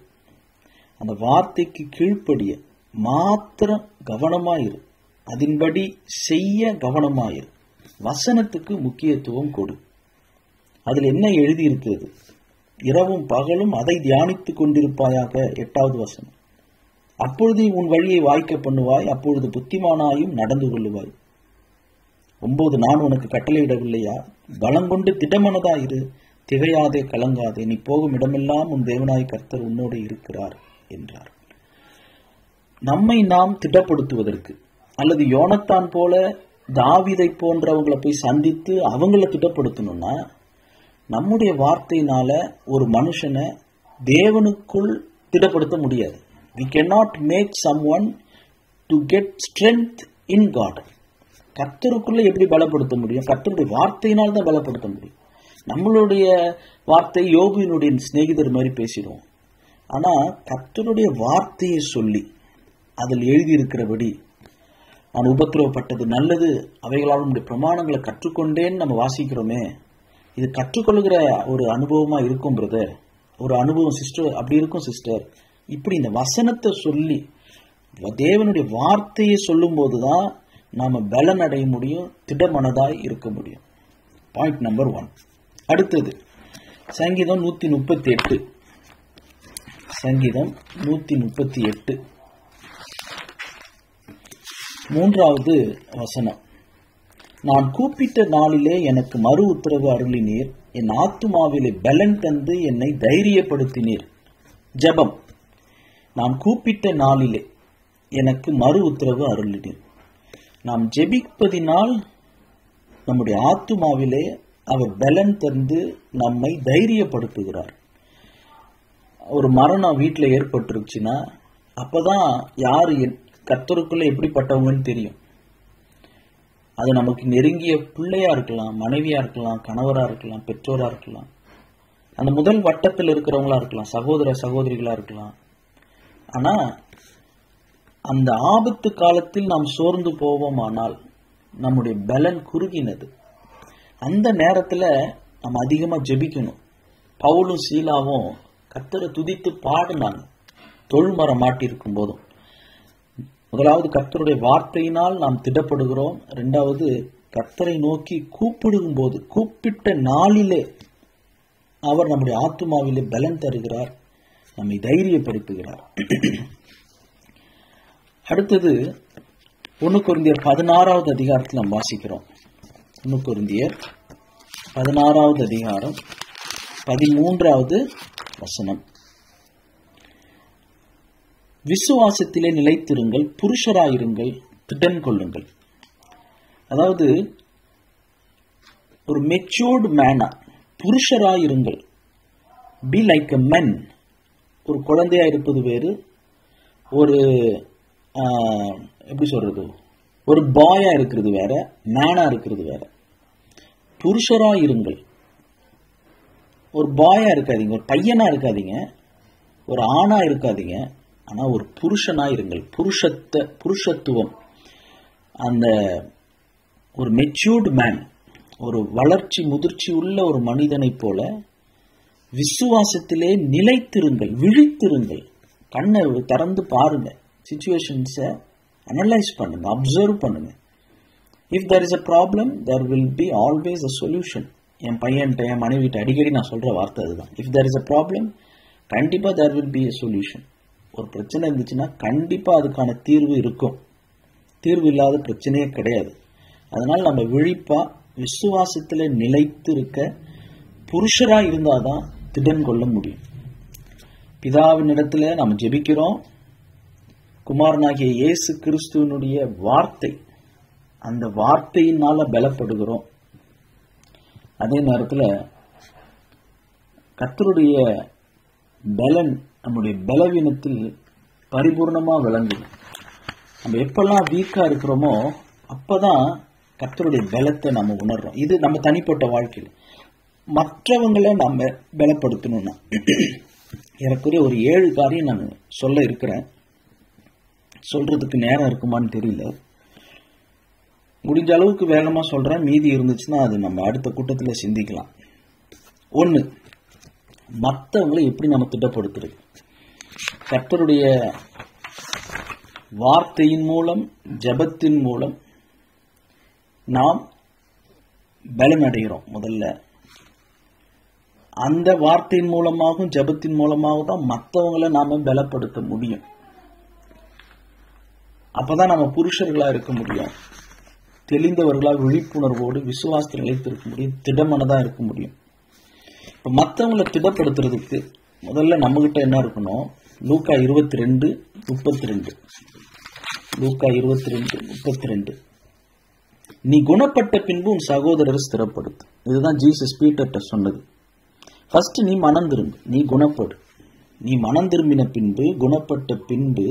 அந்த வார்த்தைக்கு கீழ்ப்படிய மாத்திரம் கவனமாயிரு. அதன்படி செய்ய கவனமாயிரு. வசனத்துக்கு முக்கியத்துவம் கொடு. அதில் என்ன எழுதி இருக்கிறது? இரவும் பகலும் அதை தியானித்துக் கொண்டிருப்பாயாக. 8வது வசனம். அப்பொழுது உன் வழியை வாய்க்க பண்ணுவாய், அப்பொழுது புத்திமானாயும் நடந்து கொள்ளுவாய். 9. நான் உனக்கு கட்டளையிடவில்லையா? பலங்கொண்டு திடமனதாயிரு, திகையாதே, கலங்காதே. நீ போகும் இடமெல்லாம் உன் தேவனாய் கர்த்தர் உன்னோடு இருக்கிறார் என்றார். நம்மை நாம் திடப்படுத்துவதற்கு, அல்லது யோனத்தான் போல தாவீதை போன்றவங்களை போய் சந்தித்து அவங்கள திடப்படுத்தணும்னா, நம்முடைய வார்த்தையினால ஒரு மனுஷனை தேவனுக்குள் திடப்படுத்த முடியாது. We cannot make someone to get strength in God. கர்த்தருக்குள்ள எப்படி பலப்படுத்த முடியும்? கர்த்தருடைய வார்த்தையினால் தான் பலப்படுத்த முடியும். நம்மளுடைய வார்த்தை யோபுவினுடைய சிநேகிதர் மாதிரி பேசிடுவோம். ஆனா கர்த்தருடைய வார்த்தையை சொல்லி அதில் எழுதியிருக்கிறபடி நான் உபத்திரவப்பட்டது நல்லது, அவைகளால் நம்முடைய பிரமாணங்களை கற்றுக்கொண்டேன்னு நம்ம வாசிக்கிறோமே, இது கற்றுக்கொள்கிற ஒரு அனுபவமா இருக்கும் பிரதர். ஒரு அனுபவம் சிஸ்டர், அப்படி இருக்கும் சிஸ்டர். இப்படி இந்த வசனத்தை சொல்லி தேவனுடைய வார்த்தையை சொல்லும் போதுதான் நாம பலன் அடைய முடியும், திடமனதாய் இருக்க முடியும். Point number 1. அடுத்தது சங்கீதம் 138. சங்கீதம் 138 3வது வசனம். நான் கூப்பிட்ட நாளிலே எனக்கு மறு உத்தரவு அருளினீர், என் ஆத்துமாவிலே பலன் தந்து என்னை தைரியப்படுத்தினீர். ஜெபம். நான் கூப்பிட்ட நாளிலே எனக்கு மறு உத்தரவு அருளினீர். நாம் ஜெபிப்பதினால் நம்முடைய ஆத்துமாவிலே அவர் பலன் தந்து நம்மை தைரியப்படுத்துகிறார். ஒரு மரணம் வீட்டில் ஏற்பட்டுருச்சுன்னா அப்பதான் யாரு கர்த்தருக்குள்ள எப்படிப்பட்டவங்கன்னு தெரியும். அது நமக்கு நெருங்கிய பிள்ளையா இருக்கலாம், மனைவியா இருக்கலாம், கணவரா இருக்கலாம், பெற்றோரா இருக்கலாம், அந்த முதல் வட்டத்தில் இருக்கிறவங்களா இருக்கலாம், சகோதர சகோதரிகளா இருக்கலாம். ஆனா அந்த ஆபத்து காலத்தில் நாம் சோர்ந்து போவோமானால் நம்முடைய பலன் குறுகினது. அந்த நேரத்துல நம்ம அதிகமா ஜெபிக்கணும். பவுலும் சீலாவும் கர்த்தரை துதித்து பாடினாங்க தொழுமரம் மாட்டிருக்கும் போதும். முதலாவது கர்த்தருடைய வார்த்தையினால் நாம் திடப்படுகிறோம். 2வது கர்த்தரை நோக்கி கூப்பிடும் போது, கூப்பிட்ட நாளிலே அவர் நம்முடைய ஆத்துமாவிலே பலன் தருகிறார், நம்மை தைரியப்படுத்துகிறார். அடுத்தது 1 கொரிந்தியர் 16வது அதிகாரத்தில் நாம் வாசிக்கிறோம். 1 கொரிந்தியர் 16வது அதிகாரம் 13வது வசனம். விசுவாசத்திலே நிலைத்திருங்கள், புருஷராயிருங்கள், திடன் கொள்ளுங்கள். அதாவது ஒரு matured Mena, புருஷராயிருங்கள். Be like a மென். ஒரு குழந்தையா இருப்பது வேறு, ஒரு எப்படி சொல்றது, ஒரு பாயா இருக்கிறது வேற, மேனா இருக்கிறது வேற. புருஷரா இருங்கள். ஒரு பாயா இருக்காதீங்க, ஒரு பையனா இருக்காதீங்க, ஒரு ஆணா இருக்காதீங்க, ஆனா ஒரு புருஷனா இருங்கள். புருஷத்துவம், அந்த ஒரு மெச்சூர்டு மேன், ஒரு வளர்ச்சி முதிர்ச்சி உள்ள ஒரு மனிதனை போல விசுவாசத்திலே நிலைத்திருங்கள், விழித்திருங்கள். கண்ணை திறந்து பாருங்க, சிச்சுவேஷன்ஸை அனலைஸ் பண்ணுங்க, அப்சர்வ் பண்ணுங்க. If there is a problem, there will be always a solution. என் பையன்கிட்ட, என் மனைவிட்ட அடிக்கடி நான் சொல்ற வார்த்தை அதுதான். If there is a problem, கண்டிப்பா there will be a solution. ஒரு பிரச்சனை இருந்துச்சுன்னா கண்டிப்பா அதுக்கான தீர்வு இருக்கும். தீர்வு இல்லாத பிரச்சனையே கிடையாது. அதனால நம்ம விழிப்பா விசுவாசத்துல நிலைத்து இருக்க புருஷரா இருந்தாதான் திடன் கொள்ள முடியும். பிதாவின் இடத்துல நம்ம ஜெபிக்கிறோம். குமாரனாகிய இயேசு கிறிஸ்துவனுடைய வார்த்தை, அந்த வார்த்தையினால பலப்படுகிறோம். அதே நேரத்தில் கர்த்தருடைய பலன் நம்முடைய பலவீனத்தில் பரிபூர்ணமா விளங்குது. நம்ம எப்பெல்லாம் வீக்கா இருக்கிறோமோ அப்பதான் கர்த்தருடைய பலத்தை நம்ம உணர்றோம். இது நம்ம தனிப்பட்ட வாழ்க்கையில். மற்றவங்களை நம்ம பலப்படுத்தணும்னா எனக்குரிய ஒரு 7 காரியம் நான் சொல்ல இருக்கிறேன். சொல்றதுக்கு நேரம் இருக்குமான்னு தெரியல. முடிஞ்ச அளவுக்கு வேகமா சொல்றேன். மீதி இருந்துச்சுன்னா அது நம்ம அடுத்த கூட்டத்தில் சிந்திக்கலாம். 1, மற்றவங்களை எப்படி நம்ம திட்டப்படுத்துறது. கர்த்தருடைய வார்த்தையின் மூலம், ஜெபத்தின் மூலம் நாம் பலன் அடைகிறோம். முதல்ல அந்த வார்த்தையின் மூலமாகவும் ஜெபத்தின் மூலமாகவும் தான் மற்றவங்களை நாம பலப்படுத்த முடியும். அப்பதான் நம்ம புருஷர்களா இருக்க முடியும், தெளிந்தவர்களா விழிப்புணர்வோடு விசுவாசத்தில் நிலைத்திருக்க முடியும், திடமனதா இருக்க முடியும். இப்ப மற்றவங்களை திடப்படுத்துறதுக்கு முதல்ல நம்ம கிட்ட என்ன இருக்கணும்? லூக்கா 22:32. லூக்கா 22:32. நீ குணப்பட்ட பின்பு உன் சகோதரரை ஸ்திரப்படுத்து. இதுதான் ஜீசஸ் பீட்டர்ட்ட சொன்னது. ஃபர்ஸ்ட் நீ மனம் திரும்பு, நீ குணப்படு. நீ மனம் திரும்பின பின்பு, குணப்பட்ட பின்பு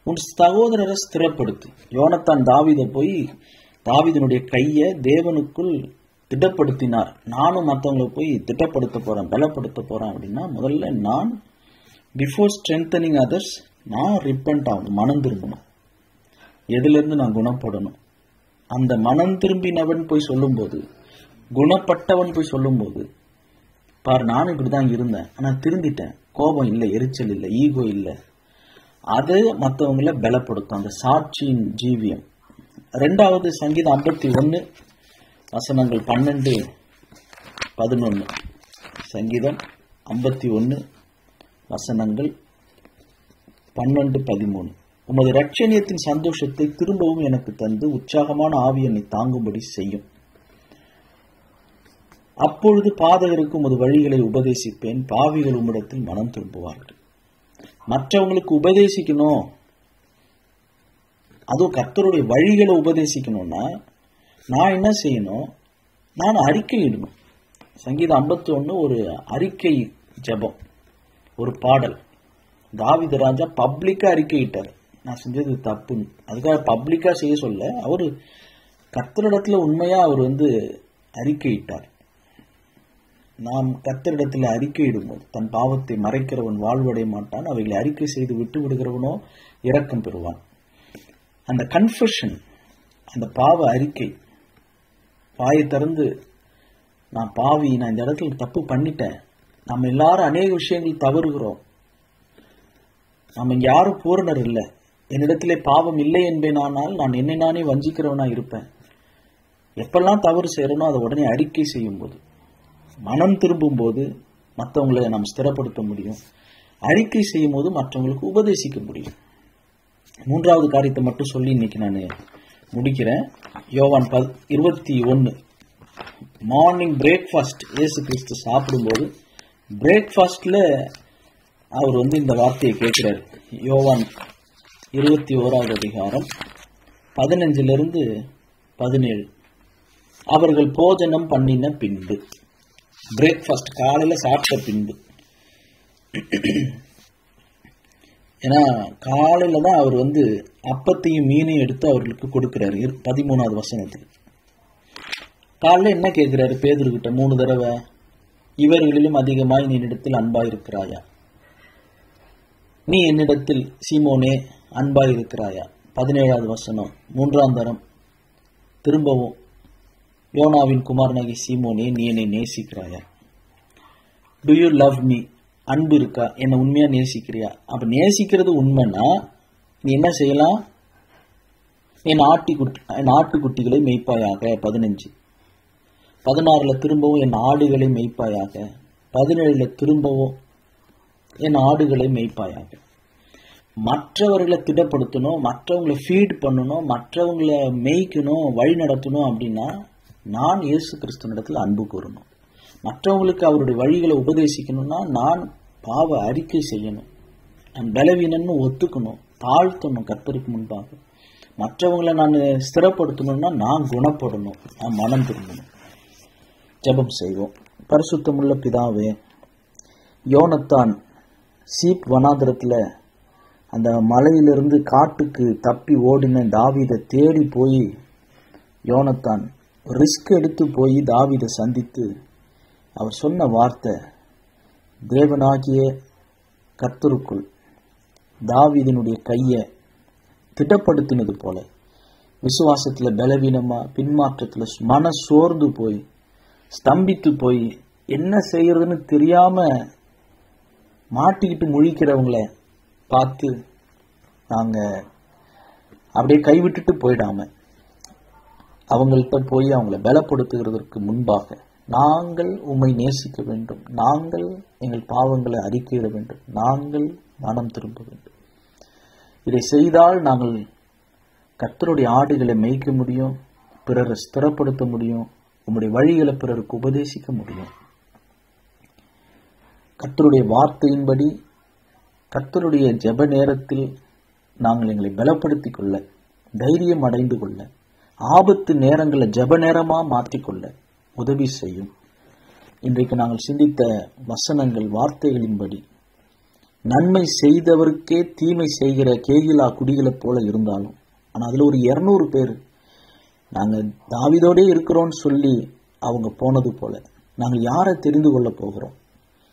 உன் சகோதரரை ஸ்திரப்படுத்து. யோனத்தான் தாவீதை போய் தாவீதினுடைய கையை தேவனுக்குள் திடப்படுத்தினார். நானும் மற்றவங்களை போய் திட்டப்படுத்த போறேன், பலப்படுத்த போறேன் அப்படின்னா முதல்ல நான் பிஃபோர் ஸ்ட்ரென்தனிங் அதர்ஸ் நான் ரிப்பெண்ட் ஆகணும், மனம் திரும்பணும். எதுல இருந்து நான் குணப்படணும்? அந்த மனம் திரும்பினவன் போய் சொல்லும்போது, குணப்பட்டவன் போய் சொல்லும்போது, பாரு நானும் இப்படிதான் இருந்தேன், ஆனா திருந்திட்டேன், கோபம் இல்லை, எரிச்சல் இல்லை, ஈகோ இல்லை. அது மற்றவங்களை பலப்படுத்தும், அந்த சாட்சியின் ஜீவியம். 2வது சங்கீதம் 51 வசனங்கள் 12-11. சங்கீதம் 51 வசனங்கள் 12-13. உமது இரட்சணியத்தின் சந்தோஷத்தை திரும்பவும் எனக்கு தந்து உற்சாகமான ஆவி என்னை தாங்கும்படி செய்யும். அப்பொழுது பாதகருக்கு உமது வழிகளை உபதேசிப்பேன், பாவிகள் உம்மிடத்தில் மனம் திரும்புவார்கள். மற்றவங்களுக்கு உபதேசிக்கணும், அதுவும் கர்த்தருடைய வழிகளை உபதேசிக்கணும்னா நான் என்ன செய்யணும்? நான் அறிக்கையிடணும். சங்கீதம் 51 ஒரு அறிக்கை ஜெபம், ஒரு பாடல். தாவீது ராஜா பப்ளிக்கா அறிக்கையிட்டார், நான் செஞ்சது தப்புன்னு. அதுக்காக பப்ளிக்கா செய்ய சொல்ல, அவரு கர்த்தரிடத்துல உண்மையா அவர் அறிக்கையிட்டார். நாம் கர்த்தரிடத்துல அறிக்கையிடும்போது தன் பாவத்தை மறைக்கிறவன் வாழ்வடைய மாட்டான், அவைகளை அறிக்கை செய்து விட்டு விடுகிறவனோ இரக்கம் பெறுவான். அந்த கன்ஃபெஷன், அந்த பாவ அறிக்கை, வாயை திறந்து நான் பாவி, நான் இந்த இடத்துல தப்பு பண்ணிட்டேன். நம்ம எல்லாரும் அநேக விஷயங்கள் தவறுகிறோம், நம்ம இங்க யாரும் பூரணர் இல்லை, என்னிடத்திலே பாவம் இல்லை என்பேனானால் நான் என்னை நானே வஞ்சிக்கிறவனா இருப்பேன். எப்பெல்லாம் தவறு செய்யறனோ அதை உடனே அறிக்கை செய்யும் போது, மனம் திரும்பும் போது மற்றவங்களை நாம் ஸ்திரப்படுத்த முடியும். அறிக்கை செய்யும் போது மற்றவங்களுக்கு உபதேசிக்க முடியும். 3வது காரியத்தை மட்டும் சொல்லி இன்னைக்கு நான் முடிக்கிறேன். யோவான் 21 மார்னிங் பிரேக்ஃபாஸ்ட் இயேசு கிறிஸ்து சாப்பிடும்போது பிரேக்ஃபாஸ்ட்ல அவர் இந்த வார்த்தையை கேட்கிறார். யோவான் 21வது அதிகாரம் 15-17. அவர்கள் போஜனம் பண்ணின பின்பு, பிரேக்ஃபாஸ்ட் காலையில சாப்பிட்ட பின்பு. ஏன்னா காலையில தான் அவர் அப்பத்தையும் மீனையும் எடுத்து அவர்களுக்கு கொடுக்கிறாரு. 13வது வசனத்துக்கு காலைல என்ன கேட்கிறாரு பேதுருகிட்ட 3 தடவை, இவர்களிலும் அதிகமாய் நீ என்னிடத்தில் அன்பாயிருக்கிறாயா, நீ என்னிடத்தில் சீமோனே அன்பாயிருக்கிறாயா. 17வது வசனம் 3ஆம் தரம் திரும்பவும், யோனாவின் குமாரனாகி சீமோனே நீ என்னை நேசிக்கிறாயா, டு யூ லவ் மீ, அன்பு இருக்கா, என்னை உண்மையா நேசிக்கிறியா. அப்ப நேசிக்கிறது உண்மைன்னா நீ என்ன செய்யலாம், என் ஆட்டுக்குட்டிகளை மெய்ப்பாயாக. 15. 16 திரும்பவும் என் ஆடுகளை மெய்ப்பாயாக. 17 திரும்பவும் என் ஆடுகளை மெய்ப்பாயாக. மற்றவர்களை திடப்படுத்தணும், மற்றவங்களை ஃபீட் பண்ணணும், மற்றவங்களை மேய்க்கணும், வழி நடத்தணும் அப்படின்னா நான் இயேசு கிறிஸ்துவினிடத்தில் அன்பு கூறணும். மற்றவங்களுக்கு அவருடைய வழிகளை உபதேசிக்கணும்னா நான் பாவ அறிக்கை செய்யணும், நான் பலவீனன்னு ஒத்துக்கணும், தாழ்த்தணும் கர்த்தருக்கு முன்பாக. மற்றவங்களை நான் ஸ்திரப்படுத்தணும்னா நான் குணப்படணும், நான் மனம் திரும்பணும். ஜெபம் செய்வோம். பரிசுத்தமுள்ள பிதாவே, யோனத்தான் சீப் வனாந்திரத்தில் அந்த மலையிலிருந்து காட்டுக்கு தப்பி ஓடின தாவீதை தேடி போய் யோனத்தான் ரிஸ்க் எடுத்து போய் தாவீதை சந்தித்து அவர் சொன்ன வார்த்தை, தேவனாகிய கர்த்தருக்குள் தாவீதினுடைய கையை திடப்படுத்தினது போல விசுவாசத்தில் பலவீனமா, பின்மாற்றத்தில் மன சோர்ந்து போய் ஸ்தம்பித்து போய் என்ன செய்யறதுன்னு தெரியாம மாட்டிக்கிட்டு முழிக்கிறவங்கள பார்த்து நாங்க அப்படியே கைவிட்டுட்டு போயிடாம அவங்கள்ட்ட போய் அவங்கள பலப்படுத்துகிறதற்கு முன்பாக நாங்கள் உம்மை நேசிக்க வேண்டும், நாங்கள் எங்கள் பாவங்களை அறிக்கையிட வேண்டும், நாங்கள் மனம் திரும்ப வேண்டும். இதை செய்தால் நாங்கள் கர்த்தருடைய ஆடுகளை மேய்க்க முடியும், பிறரை ஸ்திரப்படுத்த முடியும், உம்முடைய வழிகளை பிறருக்கு உபதேசிக்க முடியும். கர்த்தருடைய வார்த்தையின்படி கர்த்தருடைய ஜெப நேரத்தில் நாங்கள் எங்களை பலப்படுத்திக் கொள்ள, தைரியம் அடைந்து கொள்ள, ஆபத்து நேரங்களை ஜெப நேரமா மாற்றிக்கொள்ள உதவி செய்யும். இன்றைக்கு நாங்கள் சிந்தித்த வசனங்கள், வார்த்தைகளின்படி நன்மை செய்தவருக்கே தீமை செய்கிற கேகிலா குடிகளை போல இருந்தாலும், ஆனால் அதில் ஒரு 200 பேர் நாங்கள் தாவீதோடே இருக்கிறோன்னு சொல்லி அவங்க போனது போல நாங்கள் யாரை தெரிந்து கொள்ள போகிறோம்?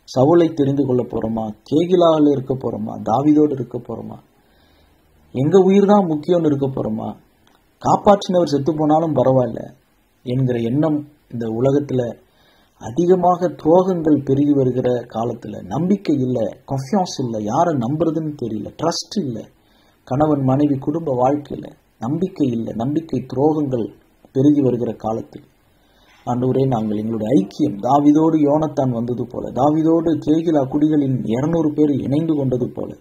சவுலை தெரிந்து கொள்ள போறோமா? கேகிலாவில் இருக்க போறோமா? தாவீதோடு இருக்க போறோமா? எங்க உயிர் தான் முக்கியம்னு இருக்க போறோமா? காப்பாற்றினவர் செத்து போனாலும் பரவாயில்ல என்கிற எண்ணம் இந்த உலகத்துல அதிகமாக துரோகங்கள் பெருகி வருகிற காலத்துல நம்பிக்கை இல்லை, கான்ஃபிடன்ஸ் இல்லை, யாரை நம்புறதுன்னு தெரியல, ட்ரஸ்ட் இல்லை, கணவன் மனைவி குடும்ப வாழ்க்கையில நம்பிக்கை இல்லை, நம்பிக்கை துரோகங்கள் பெருகி வருகிற காலத்தில் ஆண்டவரே நாங்கள் எங்களுடைய ஐக்கியம் தாவீதோடு யோனத்தான் வந்தது போல, தாவீதோடு கேகிலா குடிகளின் 200 பேர் இணைந்து கொண்டது போல,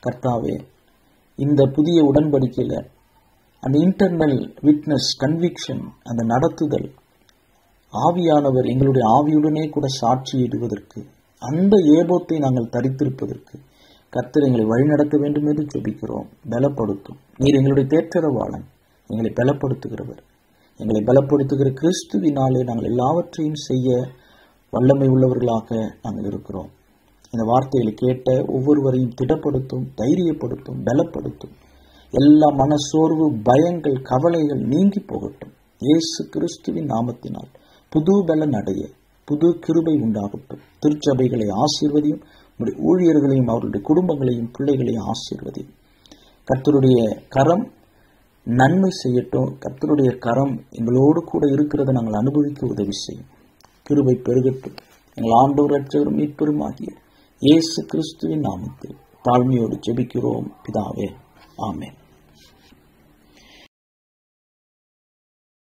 கர்த்தாவே இந்த புதிய உடன்படிக்கையில அந்த இன்டர்னல் விட்னஸ், கன்விக்ஷன், அந்த நடத்துதல், ஆவியானவர் எங்களுடைய ஆவியுடனே கூட சாட்சியிடுவதற்கு, அந்த ஏபோத்தை நாங்கள் தரித்திருப்பதற்கு கர்த்தர் எங்களை வழிநடத்த வேண்டும் என்று ஜெபிக்கிறோம். பலப்படுத்தும். நீர் எங்களுடைய தேற்றரவாளன், எங்களை பலப்படுத்துகிறவர். எங்களை பலப்படுத்துகிற கிறிஸ்துவினாலே நாங்கள் எல்லாவற்றையும் செய்ய வல்லமை உள்ளவர்களாக நாங்கள் இருக்கிறோம். இந்த வார்த்தைகளை கேட்ட ஒவ்வொருவரையும் திடப்படுத்தும், தைரியப்படுத்தும், பலப்படுத்தும். எல்லா மனசோர்வு, பயங்கள், கவலைகள் நீங்கி போகட்டும். இயேசு கிறிஸ்துவின் நாமத்தினால் புது பலன் அடைய, புது கிருபை உண்டாகட்டும். திருச்சபைகளை ஆசீர்வதியும், ஊழியர்களையும் அவர்களுடைய குடும்பங்களையும் பிள்ளைகளையும் ஆசீர்வதியும். கர்த்தருடைய கரம் நன்மை செய்யட்டும். கர்த்தருடைய கரம் எங்களோடு கூட இருக்கிறத நாங்கள் அனுபவிக்க உதவி செய்யும். கிருபை பெருகட்டும். எங்கள் ஆண்டவர் ரட்சகரும் மீட்பெருமாகிய இயேசு கிறிஸ்துவின் நாமத்தில் தாழ்மையோடு ஜெபிக்கிறோம் பிதாவே. ஆமென்.